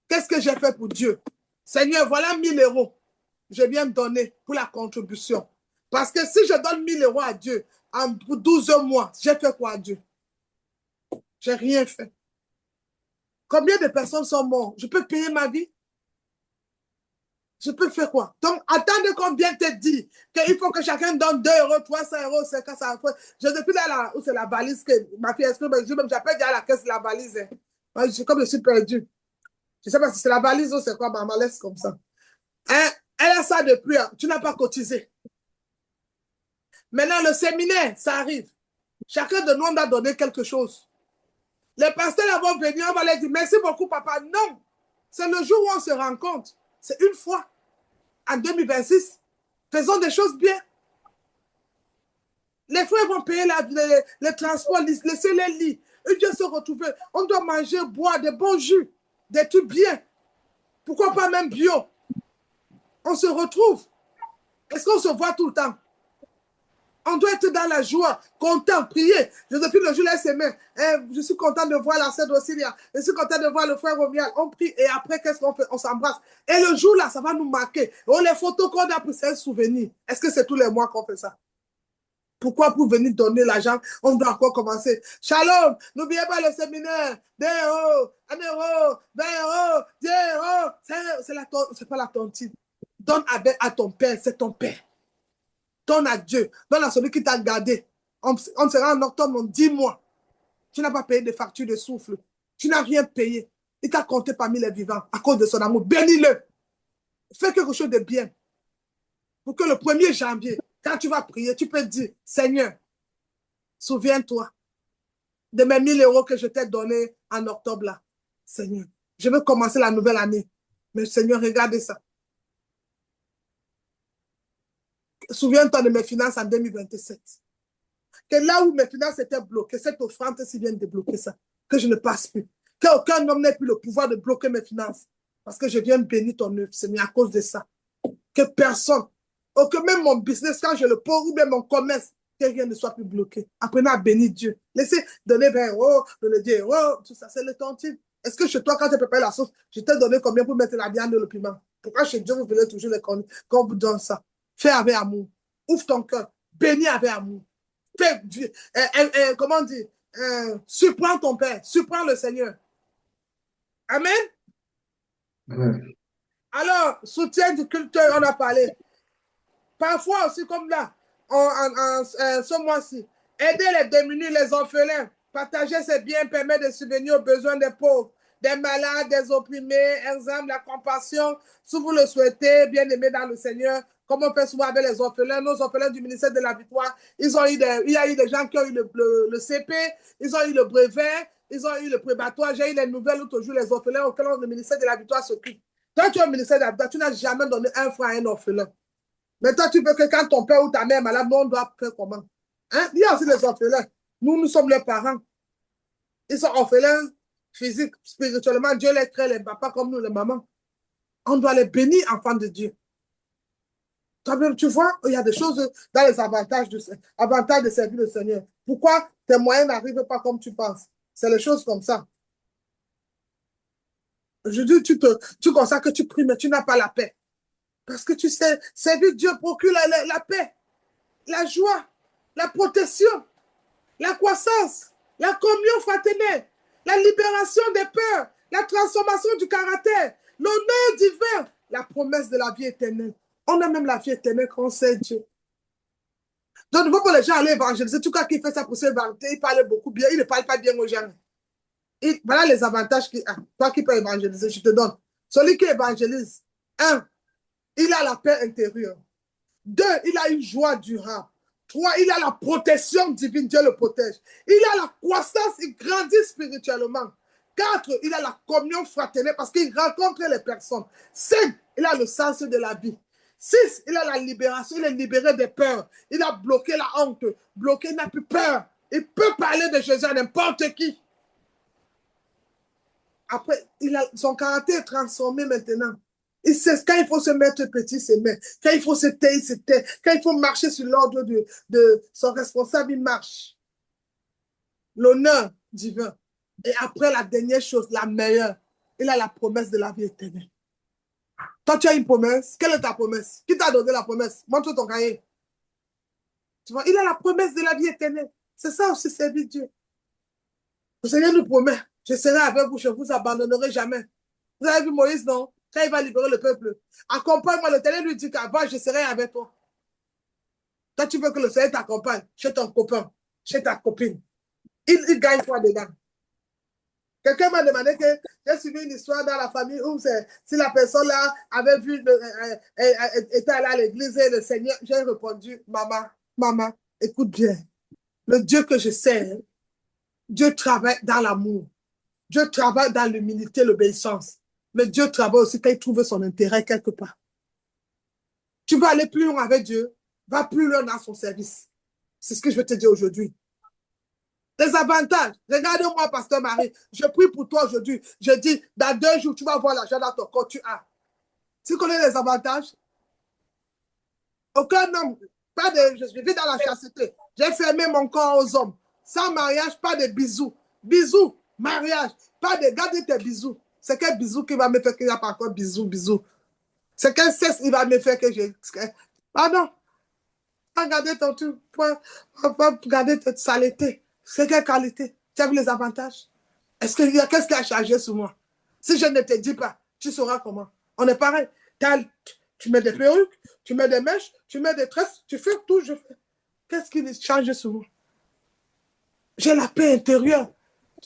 Qu'est-ce que j'ai fait pour Dieu? Seigneur, voilà 1000 euros. Je viens me donner pour la contribution. Parce que si je donne 1000 euros à Dieu, pour 12 mois, j'ai fait quoi à Dieu? J'ai rien fait. Combien de personnes sont mortes? Je peux payer ma vie? Je peux faire quoi? Donc, attendez qu'on vienne te dire qu'il faut que chacun donne 2 euros, 300 euros, 500 euros. Je depuis là, où c'est la valise que ma fille exprime, j'appelle déjà la caisse la valise. Hein. Moi, comme je suis perdu. Je ne sais pas si c'est la valise ou c'est quoi, maman, laisse comme ça. Hein? Elle a ça depuis, hein. Tu n'as pas cotisé. Maintenant, le séminaire, ça arrive. Chacun de nous, on doit donner quelque chose. Les pasteurs vont venir, on va leur dire merci beaucoup, papa. Non, c'est le jour où on se rencontre. C'est une fois. En 2026, faisons des choses bien. Les frères vont payer les transports, laisser les lits. Ils doivent se retrouver. On doit manger, boire des bons jus, des trucs bien. Pourquoi pas même bio? On se retrouve. Est-ce qu'on se voit tout le temps? On doit être dans la joie, content, prier. Joséphine, le jour là, ses mains. Je suis content de voir la sœur d'Ocilia. Je suis content de voir le frère Romial. On prie et après, qu'est-ce qu'on fait? On s'embrasse. Et le jour là, ça va nous marquer. Oh, les photos qu'on a prises, c'est un souvenir. Est-ce que c'est tous les mois qu'on fait ça? Pourquoi pour venir donner l'argent, on doit encore commencer? Shalom, n'oubliez pas le séminaire. 2 euros, 1 euro, 20 euros, 10 euros. C'est pas la tontine. Donne à ton père, c'est ton père. Donne à Dieu, donne à celui qui t'a gardé. On sera en octobre, 10 mois. Tu n'as pas payé de facture de souffle. Tu n'as rien payé. Il t'a compté parmi les vivants à cause de son amour. Bénis-le. Fais quelque chose de bien. Pour que le 1er janvier, quand tu vas prier, tu peux dire, Seigneur, souviens-toi de mes 1000 euros que je t'ai donnés en octobre là. Seigneur, je veux commencer la nouvelle année. Mais Seigneur, regardez ça. Souviens-toi de mes finances en 2027. Que là où mes finances étaient bloquées, cette offrande s'y vient de bloquer ça. Que je ne passe plus. Qu'aucun homme n'ait plus le pouvoir de bloquer mes finances. Parce que je viens bénir ton œuvre, Seigneur, à cause de ça. Que personne, ou que même mon business, quand je le pose, ou même mon commerce, que rien ne soit plus bloqué. Apprenez à bénir Dieu. Laissez donner 20 euros, donner 10 euros, tout ça, c'est le tontine. Est-ce que chez toi, quand tu prépares la sauce, je t'ai donné combien pour mettre la viande et le piment? Pourquoi chez Dieu, vous venez toujours les connaître quand on vous donne ça? Fais avec amour. Ouvre ton cœur. Bénis avec amour. Fais, comment dire? Surprends ton Père. Surprends le Seigneur. Amen. Amen. Alors, soutien du culte, on a parlé. Parfois aussi, comme là, ce mois-ci, aider les démunis, les orphelins, partager ses biens permet de subvenir aux besoins des pauvres, des malades, des opprimés, exemple, la compassion. Si vous le souhaitez, bien aimé dans le Seigneur, comme on fait souvent avec les orphelins, nos orphelins du ministère de la Victoire, il y a eu des gens qui ont eu le CP, ils ont eu le brevet, ils ont eu le prébatoire. J'ai eu les nouvelles où toujours les orphelins auxquels le ministère de la Victoire s'occupe. Toi, tu es au ministère de la Victoire, tu n'as jamais donné 1 franc à un orphelin. Mais toi, tu veux que quand ton père ou ta mère est malade, nous, on doit faire comment? Hein? Il y a aussi les orphelins. Nous sommes leurs parents. Ils sont orphelins physiques, spirituellement. Dieu les crée, les papas comme nous, les mamans. On doit les bénir, enfants de Dieu. Toi-même, tu vois, il y a des choses dans les avantages de servir le Seigneur. Pourquoi tes moyens n'arrivent pas comme tu penses? C'est les choses comme ça. Je dis, tu consacres que tu pries, mais tu n'as pas la paix. Parce que tu sais, servir Dieu procure la paix, la joie, la protection, la croissance, la communion fraternelle, la libération des peurs, la transformation du caractère, l'honneur divin, la promesse de la vie éternelle. On a même la vie éternelle quand on sait Dieu. Donc, il faut que les gens allaient évangéliser. Tout cas qui fait ça pour se vanter, il parle beaucoup bien, il ne parle pas bien aux gens. Voilà les avantages qu'il a. Toi qui peux évangéliser, je te donne. Celui qui évangélise, 1, il a la paix intérieure. 2, il a une joie durable. 3, il a la protection divine, Dieu le protège. Il a la croissance, il grandit spirituellement. 4, il a la communion fraternelle parce qu'il rencontre les personnes. 5, il a le sens de la vie. 6, il a la libération, il est libéré des peurs. Il a bloqué la honte, bloqué, il n'a plus peur. Il peut parler de Jésus à n'importe qui. Après, son caractère est transformé maintenant. Il sait quand il faut se mettre petit, il se met. Quand il faut se taire, il se tait. Quand il faut marcher sur l'ordre de son responsable, il marche. L'honneur divin. Et après, la dernière chose, la meilleure, il a la promesse de la vie éternelle. Toi, tu as une promesse. Quelle est ta promesse? Qui t'a donné la promesse? Montre ton cahier. Tu vois, il a la promesse de la vie éternelle. C'est ça aussi, servir Dieu. Le Seigneur nous promet, je serai avec vous, je ne vous abandonnerai jamais. Vous avez vu Moïse, non? Quand il va libérer le peuple. Accompagne-moi, l'Éternel lui dit qu'avant, je serai avec toi. Toi, tu veux que le Seigneur t'accompagne chez ton copain, chez ta copine. Il gagne quoi dedans? Quelqu'un m'a demandé que j'ai suivi une histoire dans la famille où si la personne là avait vu, était allée à l'église et le Seigneur, j'ai répondu, maman, écoute bien. Le Dieu que je sers, Dieu travaille dans l'amour. Dieu travaille dans l'humilité, l'obéissance. Mais Dieu travaille aussi quand il trouve son intérêt quelque part. Tu veux aller plus loin avec Dieu, va plus loin dans son service. C'est ce que je veux te dire aujourd'hui. Les avantages. Regarde-moi, Pasteur Marie. Je prie pour toi aujourd'hui. Je dis, dans 2 jours, tu vas voir l'argent dans ton compte. Tu as. Tu connais les avantages? Aucun homme, pas de, je vis dans la chasteté. J'ai fermé mon corps aux hommes. Sans mariage, pas de bisous. Bisous, mariage, pas de, garde tes bisous. C'est quel bisou qui va me faire qu'il n'y a pas encore bisous. C'est quel cesse il va me faire que j'ai. Ah non, pas garder ton truc, pas garder ta saleté. C'est quelle qualité? Tu as vu les avantages? Qu'est-ce qui a changé sur moi? Si je ne te dis pas, tu sauras comment. On est pareil. Tu mets des perruques, tu mets des mèches, tu mets des tresses, tu fais tout, je fais. Qu'est-ce qui change sur moi? J'ai la paix intérieure.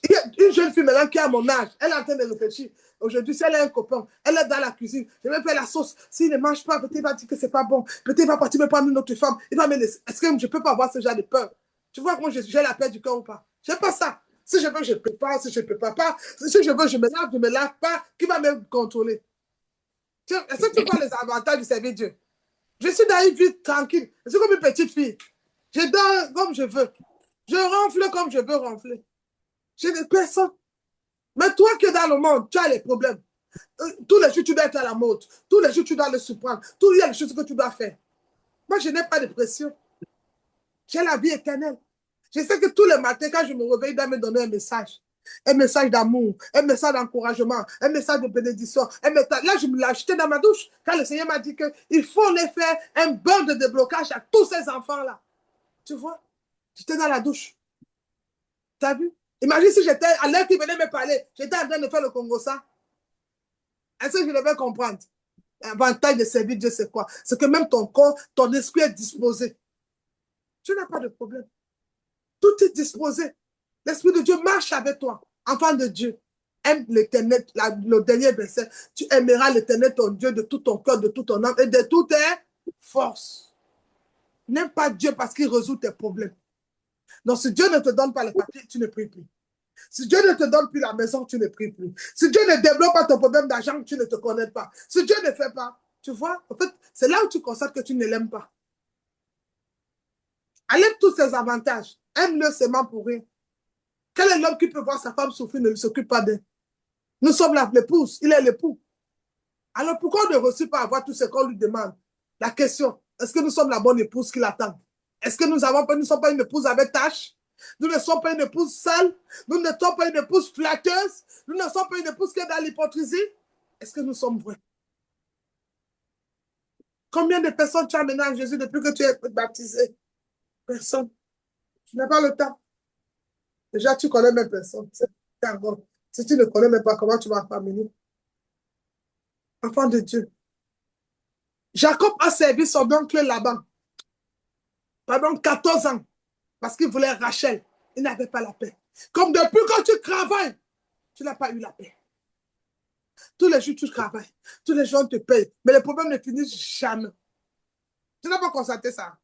Il y a une jeune fille maintenant qui a mon âge, elle est en train de réfléchir. Aujourd'hui, si elle a un copain, elle est dans la cuisine, je vais faire la sauce. S'il ne mange pas, peut-être il va dire que c'est pas bon. Peut-être il va partir me prendre une autre femme. Il va me laisser. Est-ce que je ne peux pas avoir ce genre de peur? Tu vois comment j'ai la paix du cœur ou pas? Je n'ai pas ça. Si je veux, je peux pas. Si je ne peux pas. Si je veux, je me lave pas. Qui va me contrôler? Est-ce que tu vois les avantages du service Dieu? Je suis dans une vie tranquille. Je suis comme une petite fille. Je dors comme je veux. Je ronfle comme je veux ronfler. Je n'ai personne. Mais toi qui es dans le monde, tu as les problèmes. Tous les jours, tu dois être à la mode. Tous les jours, tu dois le surprendre. Il y a des choses que tu dois faire. Moi, je n'ai pas de pression. J'ai la vie éternelle. Je sais que tous les matins, quand je me réveille, il doit me donner un message. Un message d'amour, un message d'encouragement, un message de bénédiction. Là, je me l'ai acheté dans ma douche. Quand le Seigneur m'a dit qu'il faut les faire un beurre de déblocage à tous ces enfants-là. Tu vois? J'étais dans la douche. Tu as vu? Imagine si j'étais à l'heure qui venait me parler, j'étais en train de faire le Congo ça. Est-ce que je devais comprendre? L'avantage de servir Dieu, c'est quoi? C'est que même ton corps, ton esprit est disposé. Tu n'as pas de problème. Tout est disposé. L'Esprit de Dieu marche avec toi. Enfant de Dieu, aime l'Éternel. Le dernier verset, tu aimeras l'Éternel, ton Dieu, de tout ton cœur, de toute ton âme et de toutes tes forces. N'aime pas Dieu parce qu'il résout tes problèmes. Donc, si Dieu ne te donne pas les papiers, tu ne pries plus. Si Dieu ne te donne plus la maison, tu ne pries plus. Si Dieu ne développe pas ton problème d'argent, tu ne te connais pas. Si Dieu ne fait pas, tu vois, en fait, c'est là où tu constates que tu ne l'aimes pas. Enlève tous ses avantages. Aime-le seulement pour rien. Quel est l'homme qui peut voir sa femme souffrir, ne s'occupe pas d'elle? Nous sommes l'épouse, il est l'époux. Alors pourquoi on ne reçoit pas avoir tout ce qu'on lui demande? La question, est-ce que nous sommes la bonne épouse qu'il attend? Est-ce que nous ne sommes pas une épouse avec tâche? Nous ne sommes pas une épouse sale? Nous ne sommes pas une épouse flatteuse? Nous ne sommes pas une épouse qui est dans l'hypocrisie? Est-ce que nous sommes vrais? Combien de personnes tu as menées à Jésus depuis que tu es baptisé? Personne. Tu n'as pas le temps. Déjà, tu connais même personne. Si tu ne connais même pas, comment tu vas amener? Enfant de Dieu. Jacob a servi son oncle Laban pendant 14 ans parce qu'il voulait Rachel. Il n'avait pas la paix. Comme depuis quand tu travailles, tu n'as pas eu la paix. Tous les jours, tu travailles. Tous les jours, on te paye. Mais les problèmes ne finissent jamais. Tu n'as pas constaté ça.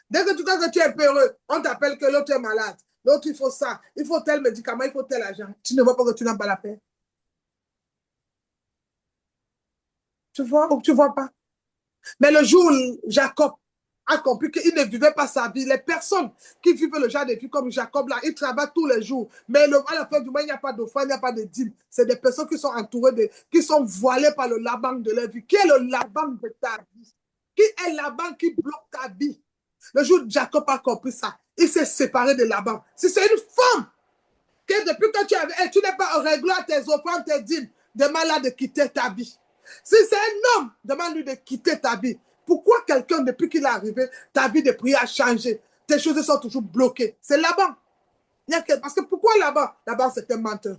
Dès que tu crois que tu es peureux, on t'appelle que l'autre est malade. L'autre, il faut ça. Il faut tel médicament, il faut tel argent. Tu ne vois pas que tu n'as pas la paix. Tu vois ou tu ne vois pas? Mais le jour où Jacob a compris qu'il ne vivait pas sa vie. Les personnes qui vivent le genre de vie comme Jacob, là, ils travaillent tous les jours. Mais à la fin du mois, il n'y a pas d'offrande, il n'y a pas de dîme. C'est des personnes qui sont entourées, qui sont voilées par le Laban de leur vie. Qui est le Laban de ta vie? Qui est Laban qui bloque ta vie? Le jour où Jacob a compris ça, il s'est séparé de Laban. Si c'est une femme, que depuis que tu n'es pas réglo à tes offrandes, tes dîmes, demande-la de quitter ta vie. Si c'est un homme, demande-lui de quitter ta vie. Pourquoi quelqu'un, depuis qu'il est arrivé, ta vie de prière a changé? Tes choses sont toujours bloquées. C'est Laban. Parce que pourquoi Laban? Laban, c'est un menteur.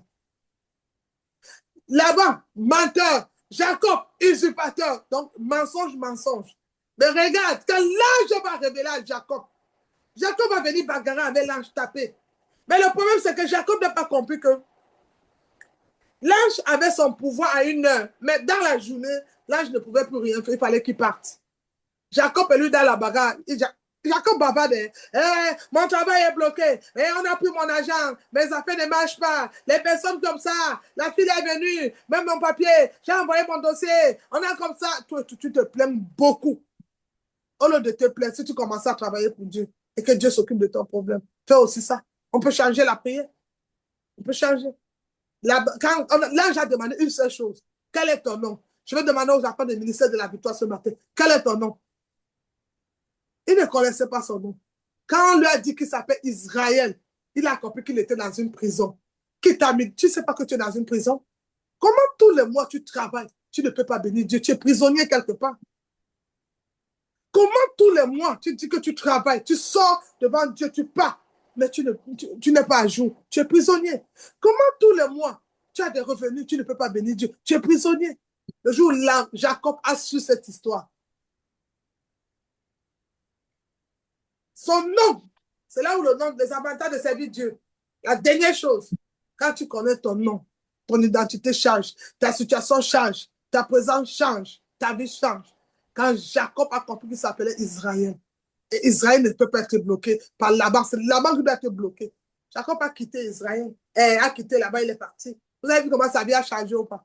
Laban, menteur. Jacob, usurpateur. Donc, mensonge, mensonge. Mais regarde, quand l'ange va révéler à Jacob, Jacob va venir bagarrer avec l'ange tapé. Mais le problème, c'est que Jacob n'a pas compris que l'ange avait son pouvoir à une heure. Mais dans la journée, l'ange ne pouvait plus rien faire. Il fallait qu'il parte. Jacob est lui dans la bagarre. Jacob bavarde. Mon travail est bloqué. On a pris mon argent. Mes affaires ne marchent pas. Les personnes comme ça. La fille est venue. Même mon papier. J'ai envoyé mon dossier. On a comme ça. Tu te plains beaucoup. Au lieu de te plaindre, si tu commences à travailler pour Dieu et que Dieu s'occupe de ton problème, fais aussi ça. On peut changer la prière. On peut changer. L'ange a demandé une seule chose. Quel est ton nom? Je vais demander aux enfants du ministère de la Victoire ce matin. Quel est ton nom? Il ne connaissait pas son nom. Quand on lui a dit qu'il s'appelle Israël, il a compris qu'il était dans une prison. Qui t'a mis? Tu ne sais pas que tu es dans une prison? Comment tous les mois tu travailles? Tu ne peux pas bénir Dieu. Tu es prisonnier quelque part. Comment tous les mois tu dis que tu travailles? Tu sors devant Dieu, tu pars. Mais tu n'es pas à jour. Tu es prisonnier. Comment tous les mois tu as des revenus, tu ne peux pas bénir Dieu? Tu es prisonnier. Le jour où Jacob a su cette histoire, son nom, c'est là où le nom, les avantages de servir Dieu. La dernière chose, quand tu connais ton nom, ton identité change, ta situation change, ta présence change, ta vie change. Quand Jacob a compris qu'il s'appelait Israël, et Israël ne peut pas être bloqué par Laban, c'est Laban qui doit être bloqué. Jacob a quitté Israël, a quitté là-bas, il est parti. Vous avez vu comment sa vie a changé ou pas?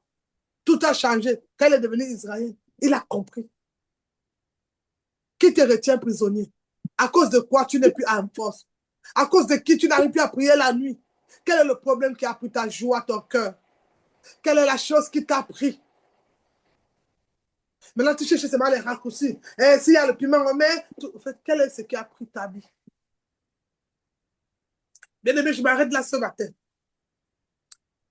Tout a changé. Quand il est devenu Israël, il a compris. Qui te retient prisonnier? À cause de quoi tu n'es plus en force? À cause de qui tu n'arrives plus à prier la nuit? Quel est le problème qui a pris ta joie, ton cœur? Quelle est la chose qui t'a pris? Maintenant, tu cherches seulement les raccourcis. S'il y a le piment, on met. En fait, quel est ce qui a pris ta vie? Bien-aimé, je m'arrête là ce matin.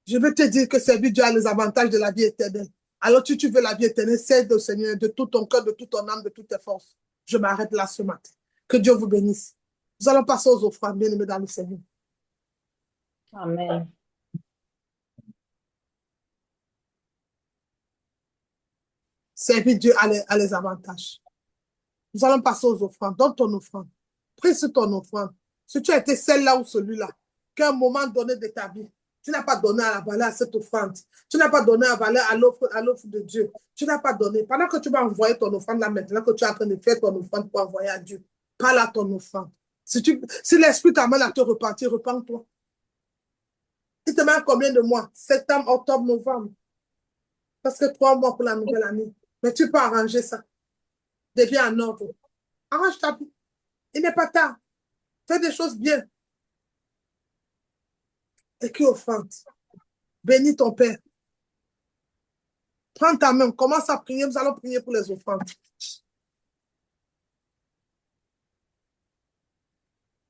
Je veux te dire que servir Dieu a les avantages de la vie éternelle. Alors, si tu veux la vie éternelle, cède au Seigneur de tout ton cœur, de toute ton âme, de toutes tes forces. Je m'arrête là ce matin. Que Dieu vous bénisse. Nous allons passer aux offrandes, bien-aimés dans le Seigneur. Amen. Servir Dieu a les avantages. Nous allons passer aux offrandes. Donne ton offrande. Prie sur ton offrande. Si tu as été celle-là ou celui-là, qu'à un moment donné de ta vie, tu n'as pas donné à la valeur à cette offrande. Tu n'as pas donné à la valeur à l'offre de Dieu. Tu n'as pas donné. Pendant que tu vas envoyer ton offrande là maintenant, que tu es en train de faire ton offrande pour envoyer à Dieu, parle à ton offrande. Si l'Esprit t'amène à te repentir, repens-toi. Il te met combien de mois? Septembre, octobre, novembre. Parce que 3 mois pour la nouvelle année. Mais tu peux arranger ça. Deviens en ordre. Arrange ta vie. Il n'est pas tard. Fais des choses bien. Et qui offrande. Bénis ton Père. Prends ta main. Commence à prier. Nous allons prier pour les offrandes.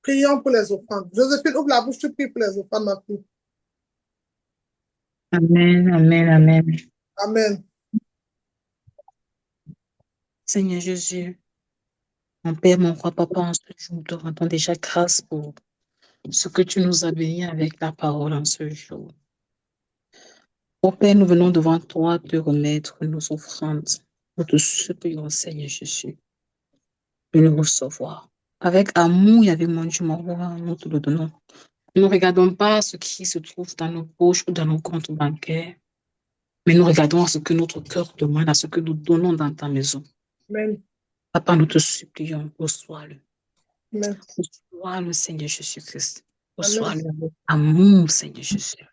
Prions pour les offrandes. Joséphine, ouvre la bouche. Tu pries pour les offrandes, ma fille. Amen, amen, amen. Amen. Seigneur Jésus, mon Père, mon roi, papa, en ce jour, nous te rendons déjà grâce pour ce que tu nous as bénis avec la parole en ce jour. Mon Père, nous venons devant toi te remettre nos offrandes. Nous te supplions, Seigneur Jésus, de nous recevoir. Avec amour et avec mon Dieu, mon roi, nous te le donnons. Nous ne regardons pas ce qui se trouve dans nos poches ou dans nos comptes bancaires, mais nous regardons à ce que notre cœur demande, à ce que nous donnons dans ta maison. Amen. Papa, nous te supplions, reçois-le. Amen. Reçois-le, Seigneur Jésus-Christ. Amen. Reçois-le avec amour, Seigneur Jésus.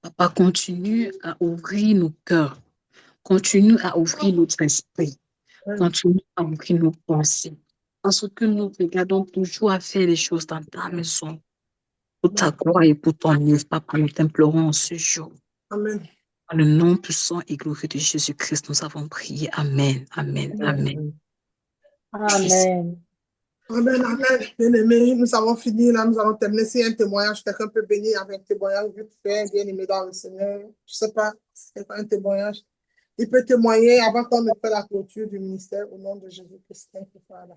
Papa, continue à ouvrir nos cœurs. Continue à ouvrir notre esprit. Continue à ouvrir nos pensées. Parce que nous regardons toujours à faire les choses dans ta maison, pour ta gloire et pour ton œuvre. Papa, nous t'implorons en ce jour. Amen. Dans le nom puissant et glorieux de Jésus-Christ, nous avons prié. Amen, amen, amen. Amen. Amen, amen. Bien-aimés, nous avons fini là, nous allons terminer. Si un témoignage, quelqu'un peut bénir avec un témoignage vite fait, bien-aimé dans le Seigneur. Je ne sais pas si c'est un témoignage. Il peut témoigner avant qu'on ne fait la clôture du ministère au nom de Jésus-Christ. Thank you, Father.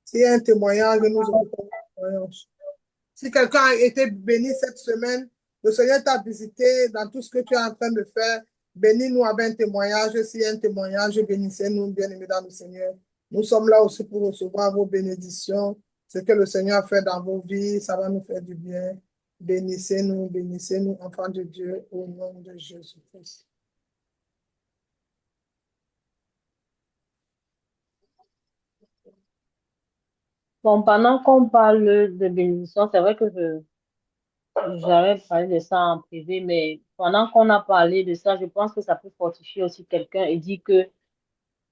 S'il y a un témoignage, nous écoutons le témoignage. Si quelqu'un a été béni cette semaine, le Seigneur t'a visité dans tout ce que tu es en train de faire. Bénis-nous avec un témoignage. S'il y a un témoignage, bénissez-nous, bien-aimés dans le Seigneur. Nous sommes là aussi pour recevoir vos bénédictions. Ce que le Seigneur a fait dans vos vies, ça va nous faire du bien. Bénissez-nous, enfants de Dieu, au nom de Jésus-Christ. Bon, pendant qu'on parle de bénédiction, c'est vrai que j'avais parlé de ça en privé, mais pendant qu'on a parlé de ça, je pense que ça peut fortifier aussi quelqu'un et dire que,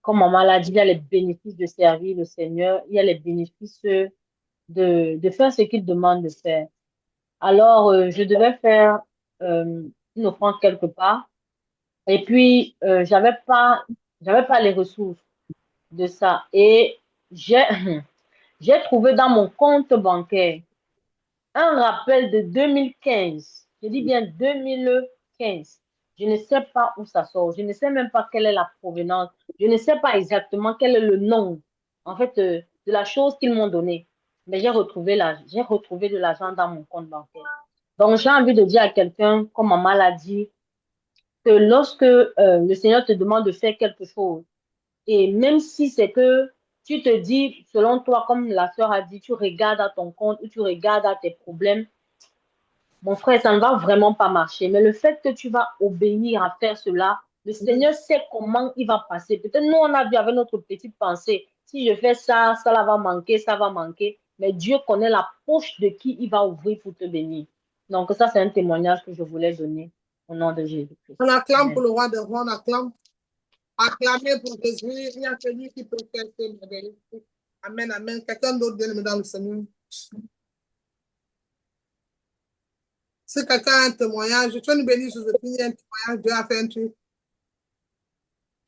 comme maman l'a dit, il y a les bénéfices de servir le Seigneur, il y a les bénéfices de faire ce qu'il demande de faire. Alors, je devais faire une offrande quelque part et puis j'avais pas les ressources de ça. Et j'ai, j'ai trouvé dans mon compte bancaire un rappel de 2015. Je dis bien 2015. Je ne sais pas où ça sort. Je ne sais même pas quelle est la provenance. Je ne sais pas exactement quel est le nom, en fait, de la chose qu'ils m'ont donnée. Mais j'ai retrouvé de l'argent dans mon compte bancaire. Donc, j'ai envie de dire à quelqu'un, comme maman l'a dit, que lorsque le Seigneur te demande de faire quelque chose, et même si c'est que tu te dis, selon toi, comme la sœur a dit, tu regardes à ton compte ou tu regardes à tes problèmes, mon frère, ça ne va vraiment pas marcher. Mais le fait que tu vas obéir à faire cela, le Seigneur sait comment il va passer. Peut-être nous, on a vu avec notre petite pensée, si je fais ça, ça va manquer, ça va manquer. Mais Dieu connaît la poche de qui il va ouvrir pour te bénir. Donc ça, c'est un témoignage que je voulais donner au nom de Jésus-Christ. On acclame Amen. pour le roi des rois, on acclame. Acclamez pour Jésus. Il y a celui qui peut faire ce merveilleux. Amen, amen. Quelqu'un d'autre bien aimé dans le Seigneur. Si quelqu'un a un témoignage, tu vas nous bénir, Joséphine, il y a un témoignage, Dieu a fait un truc.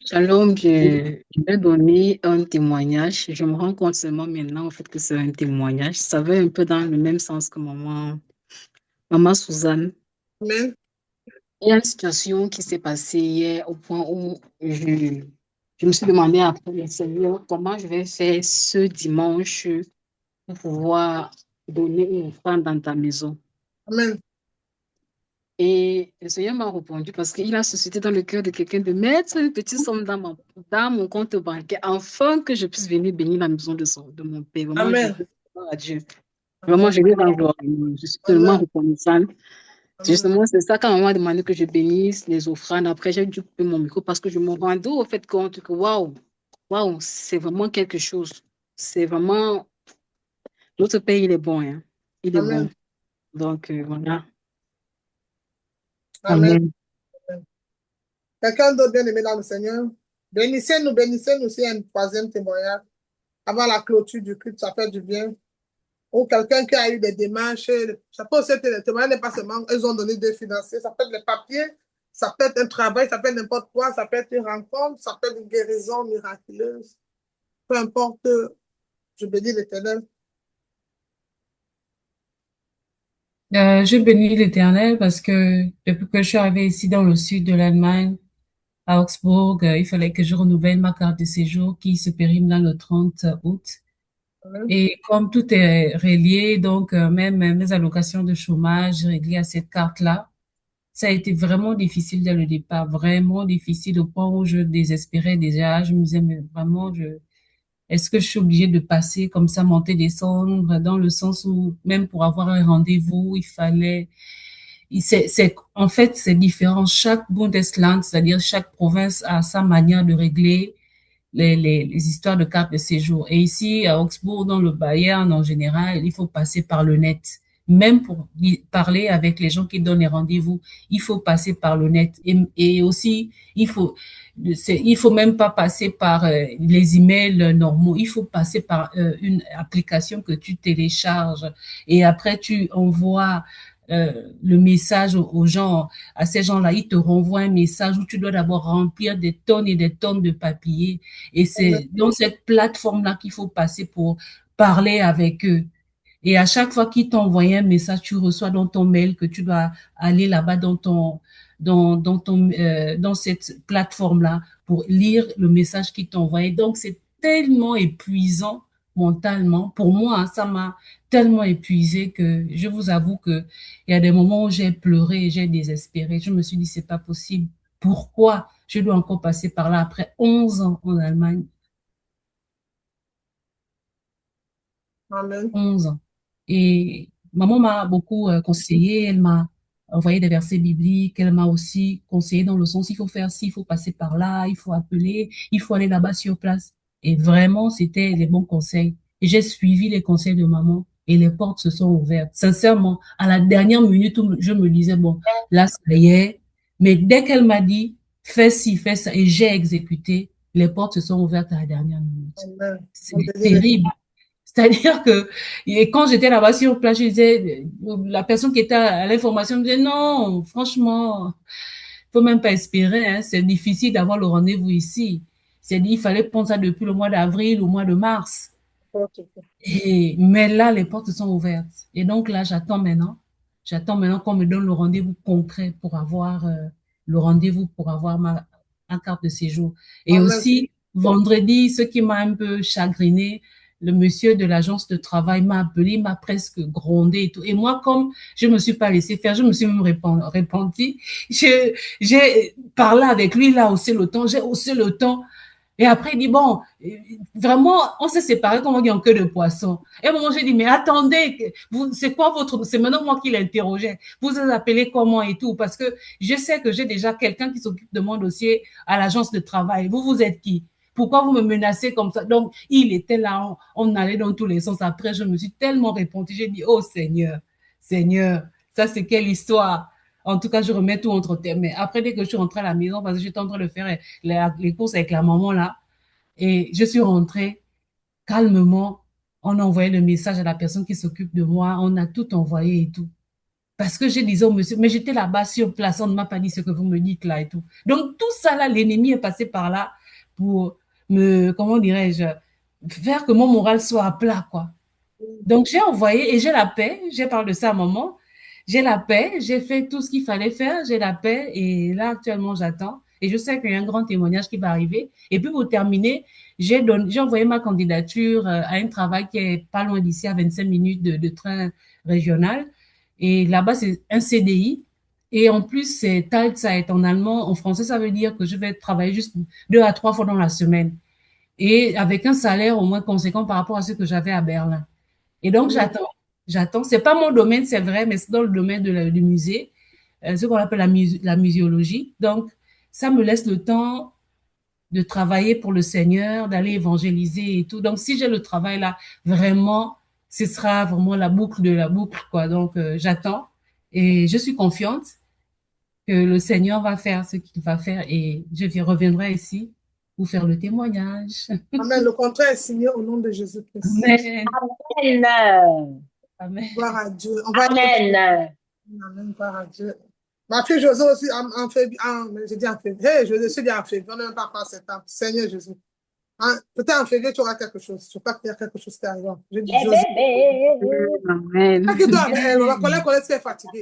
Shalom, je vais donner un témoignage. Je me rends compte seulement maintenant en fait que c'est un témoignage. Ça va un peu dans le même sens que maman Suzanne. Amen. Il y a une situation qui s'est passée hier au point où je me suis demandé après le Seigneur comment je vais faire ce dimanche pour pouvoir donner une offrande dans ta maison. Amen. Et le Seigneur m'a répondu parce qu'il a suscité dans le cœur de quelqu'un de mettre une petite somme dans mon compte bancaire afin que je puisse venir bénir la maison de mon père. Vraiment, Amen. je gloire à Dieu. Vraiment, je lui rends gloire. Je suis tellement reconnaissante. Justement, c'est ça quand on m'a demandé que je bénisse les offrandes. Après, j'ai dû couper mon micro parce que je me rendais au fait compte que waouh, c'est vraiment quelque chose. C'est vraiment. Notre pays, il est bon. Hein. Il est Amen. bon. Donc, voilà. Amen. Amen. Quelqu'un d'autre bien aimé dans le Seigneur. Bénissez-nous s'il y a un troisième témoignage. Avant la clôture du culte, ça fait du bien. Ou quelqu'un qui a eu des démarches. Ça peut aussi être des témoignages, n'est pas seulement, ils ont donné des financiers. Ça peut être les papiers, ça peut être un travail, ça peut être n'importe quoi, ça peut être une rencontre, ça peut être une guérison miraculeuse. Peu importe, je bénis l'Éternel. Je bénis l'Éternel parce que depuis que je suis arrivée ici dans le sud de l'Allemagne, à Augsbourg, il fallait que je renouvelle ma carte de séjour qui se périme dans le 30 août. Amen. Et comme tout est relié, donc même mes allocations de chômage reliées à cette carte-là, ça a été vraiment difficile dès le départ, vraiment difficile au point où je désespérais déjà. Je me disais, mais vraiment, est-ce que je suis obligée de passer comme ça, monter, descendre, dans le sens où même pour avoir un rendez-vous, il fallait, en fait, c'est différent. Chaque Bundesland, c'est-à-dire chaque province a sa manière de régler les histoires de carte de séjour. Et ici, à Augsbourg, dans le Bayern, en général, il faut passer par le net. même pour parler avec les gens qui donnent les rendez-vous, il faut passer par le net. Et aussi, il faut même pas passer par les emails normaux. Il faut passer par une application que tu télécharges et après tu envoies le message aux gens, à ces gens-là, ils te renvoient un message où tu dois d'abord remplir des tonnes et des tonnes de papiers. Et Amen. c'est dans cette plateforme-là qu'il faut passer pour parler avec eux. Et à chaque fois qu'ils t'envoient un message, tu reçois dans ton mail que tu dois aller là-bas dans cette plateforme-là pour lire le message qu'ils t'envoient. Donc, c'est tellement épuisant mentalement. Pour moi, hein, ça m'a tellement épuisé que je vous avoue que il y a des moments où j'ai pleuré et j'ai désespéré. Je me suis dit, c'est pas possible. Pourquoi je dois encore passer par là après 11 ans en Allemagne? Amen. 11 ans. Et maman m'a beaucoup conseillé, elle m'a envoyé des versets bibliques, elle m'a aussi conseillé dans le sens, il faut faire ci, il faut passer par là, il faut appeler, il faut aller là-bas sur place. Et vraiment, c'était les bons conseils. Et j'ai suivi les conseils de maman et les portes se sont ouvertes. Sincèrement, à la dernière minute où je me disais, bon, là, ça y est. Mais dès qu'elle m'a dit, fais ci, fais ça, et j'ai exécuté, les portes se sont ouvertes à la dernière minute. Amen. C'est terrible. C'est-à-dire que et quand j'étais là-bas sur place, je disais, la personne qui était à l'information me disait, non, franchement, faut même pas espérer, hein, c'est difficile d'avoir le rendez-vous ici. C'est dit, il fallait prendre ça depuis le mois d'avril, au mois de mars. Ok. Mais là, les portes sont ouvertes. Et donc là, j'attends maintenant. J'attends maintenant qu'on me donne le rendez-vous concret pour avoir le rendez-vous pour avoir ma carte de séjour. Et Amen. aussi, vendredi, ce qui m'a un peu chagriné, le monsieur de l'agence de travail m'a appelé, il m'a presque grondé et tout. Et moi, comme je me suis pas laissé faire, je me suis même répandue. J'ai parlé avec lui, il a haussé le ton, j'ai haussé le ton. Et après, il dit, bon, vraiment, on s'est séparés comme on dit en queue de poisson. Et à un moment, j'ai dit, mais attendez, c'est quoi votre, c'est maintenant moi qui l'interrogeais. Vous vous appelez comment et tout, parce que je sais que j'ai déjà quelqu'un qui s'occupe de mon dossier à l'agence de travail. Vous êtes qui? Pourquoi vous me menacez comme ça? Donc, il était là, on allait dans tous les sens. Après, je me suis tellement répondue, j'ai dit, oh Seigneur, Seigneur, ça c'est quelle histoire? En tout cas, je remets tout entre tes mains. Après, dès que je suis rentrée à la maison, parce que j'étais en train de faire les courses avec la maman là, et je suis rentrée calmement. On a envoyé le message à la personne qui s'occupe de moi. On a tout envoyé et tout. Parce que j'ai dit au monsieur, mais j'étais là-bas sur place, on ne m'a pas dit ce que vous me dites là et tout. Donc, tout ça là, l'ennemi est passé par là pour me, comment dirais-je, faire que mon moral soit à plat, quoi. Donc, j'ai envoyé et j'ai la paix. J'ai parlé de ça à maman. J'ai la paix. J'ai fait tout ce qu'il fallait faire. J'ai la paix. Et là, actuellement, j'attends. Et je sais qu'il y a un grand témoignage qui va arriver. Et puis, pour terminer, j'ai envoyé ma candidature à un travail qui est pas loin d'ici, à 25 minutes de train régional. Et là-bas, c'est un CDI. Et en plus, c'est Teilzeit en allemand. En français, ça veut dire que je vais travailler juste 2 à 3 fois dans la semaine. Et avec un salaire au moins conséquent par rapport à ce que j'avais à Berlin. Et donc, Amen. j'attends. C'est pas mon domaine, c'est vrai, mais c'est dans le domaine du musée, ce qu'on appelle la muséologie. Donc, ça me laisse le temps de travailler pour le Seigneur, d'aller évangéliser et tout. Donc, si j'ai le travail là, vraiment, ce sera vraiment la boucle de la boucle, quoi. Donc, j'attends et je suis confiante que le Seigneur va faire ce qu'il va faire et je reviendrai ici pour faire le témoignage. Amen. Le contrat est signé au nom de Jésus-Christ. Amen. Amen. Amen. Gloire à Dieu. On va Amen. Amen. Gloire à Dieu. Ma fille José aussi, en février, j'ai dit en février. Hey, je suis dit en février. On n'est même pas en septembre. Seigneur Jésus. Peut-être en février, tu auras quelque chose. Je ne sais pas qu'il y a quelque chose qui arrive. Je dis Les José. bébés. Amen. Elle va connaître qu'elle est fatiguée.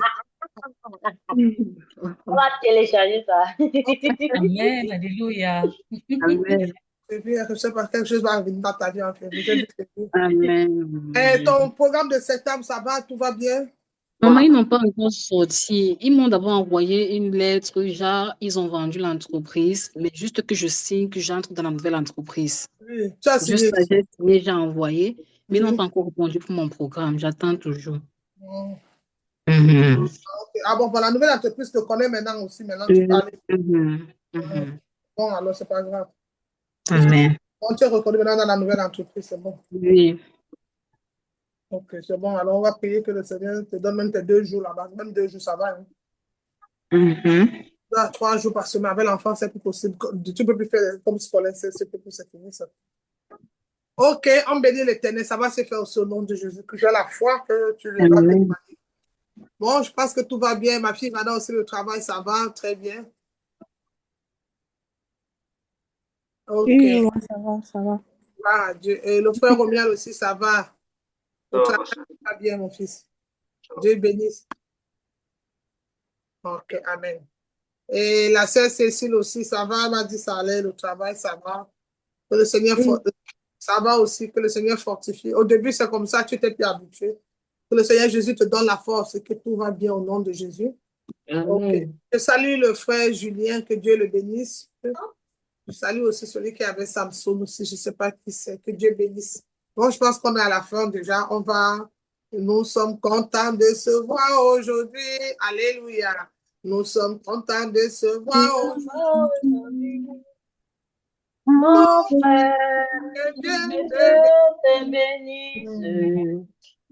On va télécharger ça. Amen. Alléluia. Amen. Février, je ne sais pas, quelque chose va arriver dans ta vie en février. J'ai dit février. Amen. Ton programme de septembre, ça va, tout va bien? Maman, ils n'ont pas encore sorti. Ils m'ont d'abord envoyé une lettre, genre, ils ont vendu l'entreprise, mais juste que je signe que j'entre dans la nouvelle entreprise. Oui, tu as signé. Juste ça, j'ai signé, j'ai envoyé, mais ils n'ont Mhm. pas encore répondu pour mon programme. J'attends toujours. Oh, Mhm. ok. Ah bon, la nouvelle entreprise te connaît maintenant aussi. Maintenant, tu parles. Mhm. Mhm. Bon, alors, c'est pas grave. Amen. Bon, tu es reconnu maintenant dans la nouvelle entreprise, c'est bon. Oui. Ok, c'est bon. Alors, on va prier que le Seigneur te donne même tes 2 jours là-bas. Même 2 jours, ça va. Hein. Mhm. 3 jours par semaine avec l'enfant, c'est plus possible. Tu ne peux plus faire comme scolaire, c'est fini ça. Ok, on bénit l'Éternel, ça va se faire au nom de Jésus. Que j'ai la foi que tu verras Amen. témoigner. Bon, je pense que tout va bien. Ma fille maintenant aussi, le travail, ça va très bien. Ok, Oui, moi, ça va, ça va. ah, Dieu. Et le frère Romial aussi, ça va. Le travail va bien, mon fils. Dieu bénisse. Ok, Amen. Et la sœur Cécile aussi, ça va, elle m'a dit ça allait, le travail, ça va. Que le Seigneur, Oui, ça va aussi, que le Seigneur fortifie. Au début, c'est comme ça, tu t'es plus habitué. Que le Seigneur Jésus te donne la force et que tout va bien au nom de Jésus. Ok. Amen. Je salue le frère Julien, que Dieu le bénisse. Je salue aussi celui qui avait Samson aussi, je ne sais pas qui c'est, que Dieu bénisse. Bon, je pense qu'on est à la fin déjà. Nous sommes contents de se voir aujourd'hui. Alléluia. Nous sommes contents de se voir Aujourd'hui, aujourd'hui. mon Mon frère, que Dieu que te Dieu te bénisse.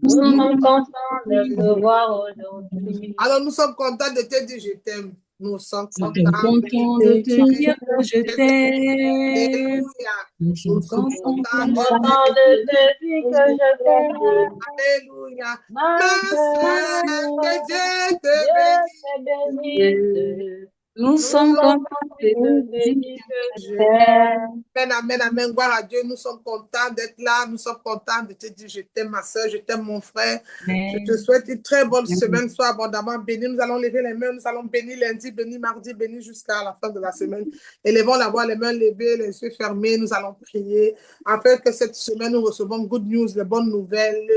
Nous sommes bénisse. contents de se voir aujourd'hui. Alors, nous sommes contents de te dire je t'aime. Nous sommes Nous sommes contents de contents de te te dire que je dire t'aime. Alléluia. Nous Nous sommes sommes contents contents de de te Content te de dire te dire que je t'aime. Alléluia. Ma Ma soeur, soeur, que Dieu te Dieu te bénisse. bénisse. Nous Nous sommes sommes contents contents de de te dire dire que je Je t'aime. Amen, amen, amen. Gloire à Dieu. Nous sommes contents d'être là. Nous sommes contents de te dire je t'aime, ma soeur, je t'aime, mon frère. Je te Amen. souhaite une très bonne Amen. semaine. Sois abondamment béni. Nous allons lever les mains. Nous allons bénir lundi, bénir mardi, bénir jusqu'à la fin de la semaine. Élevons la voix, les mains levées, les yeux fermés. Nous allons prier afin que cette semaine, nous recevons good news, les bonnes nouvelles,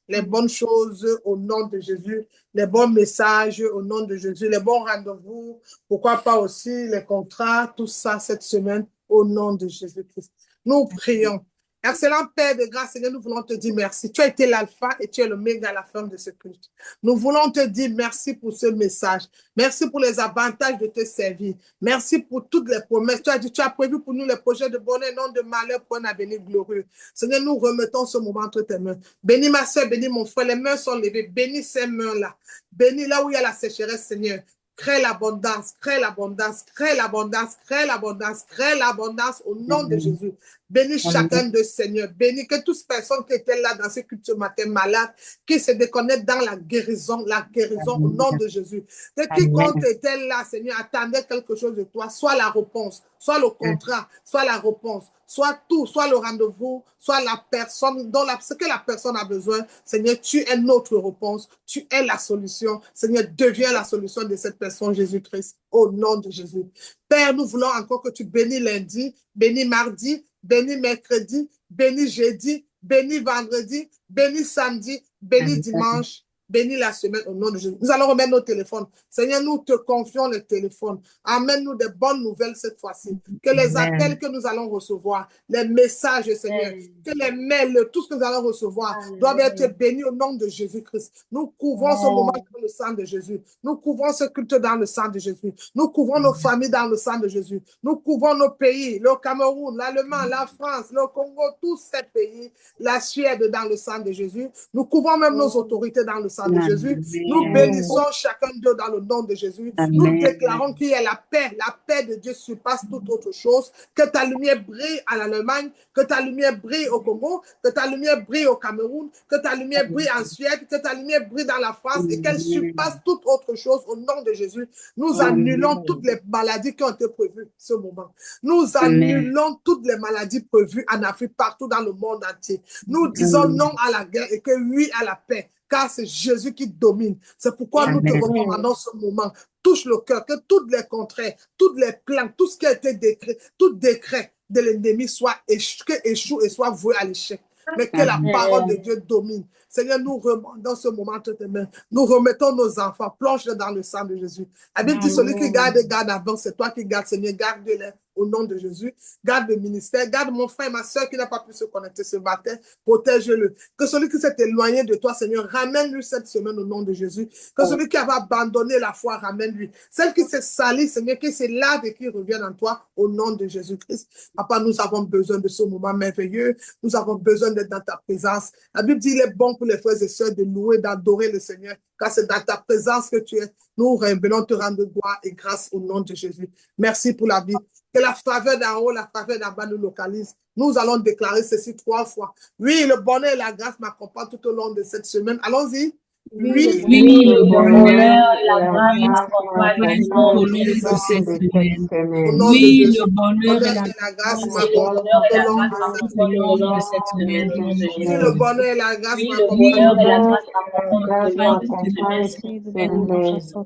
les bonnes choses au nom de Jésus, les bons messages au nom de Jésus, les bons rendez-vous. Pourquoi pas aussi les contrats, tout ça cette semaine au nom de Jésus-Christ. Nous prions. Excellent Père de grâce, Seigneur, nous voulons te dire merci. Tu as été l'alpha et tu es le méga à la fin de ce culte. Nous voulons te dire merci pour ce message. Merci pour les avantages de te servir. Merci pour toutes les promesses. Tu as dit, tu as prévu pour nous les projets de bonheur et non de malheur pour un avenir glorieux. Seigneur, nous remettons ce moment entre tes mains. Bénis ma soeur, bénis mon frère. Les mains sont levées. Bénis ces mains-là. Bénis là où il y a la sécheresse, Seigneur. Crée l'abondance, crée l'abondance, crée l'abondance, crée l'abondance, crée l'abondance au nom de Jésus. Bénis chacun de Seigneur. Bénis que toutes ces personnes qui étaient là dans ce culte ce matin malades, qui se déconnectent dans la guérison au nom de Jésus. Que quiconque était là, Seigneur, attendait quelque chose de toi, soit la réponse, soit le contrat, soit la réponse, soit tout, soit le rendez-vous, soit la personne dont ce que la personne a besoin. Seigneur, tu es notre réponse, tu es la solution. Seigneur, deviens la solution de cette personne, Jésus-Christ, au nom de Jésus. Père, nous voulons encore que tu bénis lundi, bénis mardi, bénis mercredi, bénis jeudi, bénis vendredi, bénis samedi, bénis dimanche. Bénis la semaine au nom de Jésus. Nous allons remettre nos téléphones. Seigneur, nous te confions le téléphone. Amène-nous de bonnes nouvelles cette fois-ci. Que les appels que nous allons recevoir, les messages, Seigneur, que les mails, tout ce que nous allons recevoir doivent être bénis au nom de Jésus-Christ. Nous couvrons ce moment dans le sang de Jésus. Nous couvrons ce culte dans le sang de Jésus. Nous couvrons nos familles dans le sang de Jésus. Nous couvrons nos pays, le Cameroun, l'Allemagne, la France, le Congo, tous ces pays, la Suède dans le sang de Jésus. Nous couvrons même nos autorités dans le sang de Jésus. Nous bénissons chacun d'eux dans le nom de Jésus. Nous déclarons qu'il y a la paix de Dieu surpasse toute autre chose. Que ta lumière brille en Allemagne, que ta lumière brille au Congo, que ta lumière brille au Cameroun, que ta lumière brille en Suède, que ta lumière brille dans la France et qu'elle surpasse toute autre chose au nom de Jésus. Nous annulons toutes les maladies qui ont été prévues ce moment. Nous annulons toutes les maladies prévues en Afrique, partout dans le monde entier. Nous disons non à la guerre et que oui à la paix, car c'est Jésus qui domine. C'est pourquoi nous te recommandons ce moment. Touche le cœur, que tous les contraires, tous les plans, tout ce qui a été décret, tout décret de l'ennemi soit échoue et soit voué à l'échec. Mais que la parole de Dieu domine. Seigneur, nous remettons ce moment entre tes mains. Nous remettons nos enfants, plonge-les dans le sang de Jésus. La Bible dit, celui qui garde avant, c'est toi qui gardes, Seigneur, garde-les au nom de Jésus. Garde le ministère, garde mon frère et ma soeur qui n'a pas pu se connecter ce matin, protège-le. Que celui qui s'est éloigné de toi, Seigneur, ramène-lui cette semaine au nom de Jésus. Que celui qui avait abandonné la foi, ramène-lui. Celle qui s'est salie, Seigneur, qui s'est lave et qui revienne en toi au nom de Jésus-Christ. Papa, nous avons besoin de ce moment merveilleux. Nous avons besoin d'être dans ta présence. La Bible dit, il est bon pour les frères et sœurs de louer, d'adorer le Seigneur, car c'est dans ta présence que tu es. Nous venons te rendre gloire et grâce au nom de Jésus. Merci pour la vie. Que la faveur d'en haut, la faveur d'en bas nous localise. Nous allons déclarer ceci 3 fois. Oui, le bonheur et la grâce m'accompagnent tout au long de cette semaine. Allons-y. Oui, le bonheur et la grâce m'accompagnent tout au long de cette semaine. au nom de Oui, Jésus. le bonheur et Et la la grâce le m'accompagnent bonheur et tout au la long grâce de cette tout au long de cette semaine. m'accompagnent Oui, le semaine. bonheur et la grâce Oui, le m'accompagnent. bonheur et la grâce m'accompagnent tout au long de cette semaine.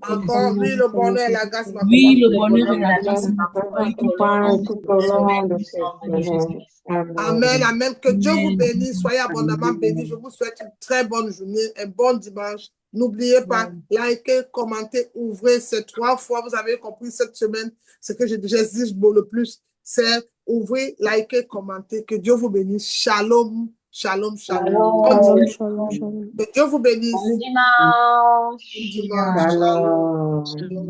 Encore, oui, le bonheur et la grâce m'accompagnent. Oui, le Le bonheur bonheur et et la la grâce grâce m'accompagnent m'accompagnent tout au long de tout cette au long semaine. de Au cette nom de Jésus. semaine. Amen, amen. Que Dieu vous Amen. bénisse. Soyez abondamment bénis. Je vous souhaite une très bonne journée, un bon dimanche. N'oubliez pas, likez, commentez, ouvrez ces 3 fois. Vous avez compris cette semaine. Ce que j'exige le plus, c'est ouvrir, liker, commenter. Que Dieu vous bénisse. Shalom, shalom, shalom. Shalom. Shalom, shalom. Que Dieu vous bénisse. Bon dimanche. Bon dimanche. Shalom. Shalom.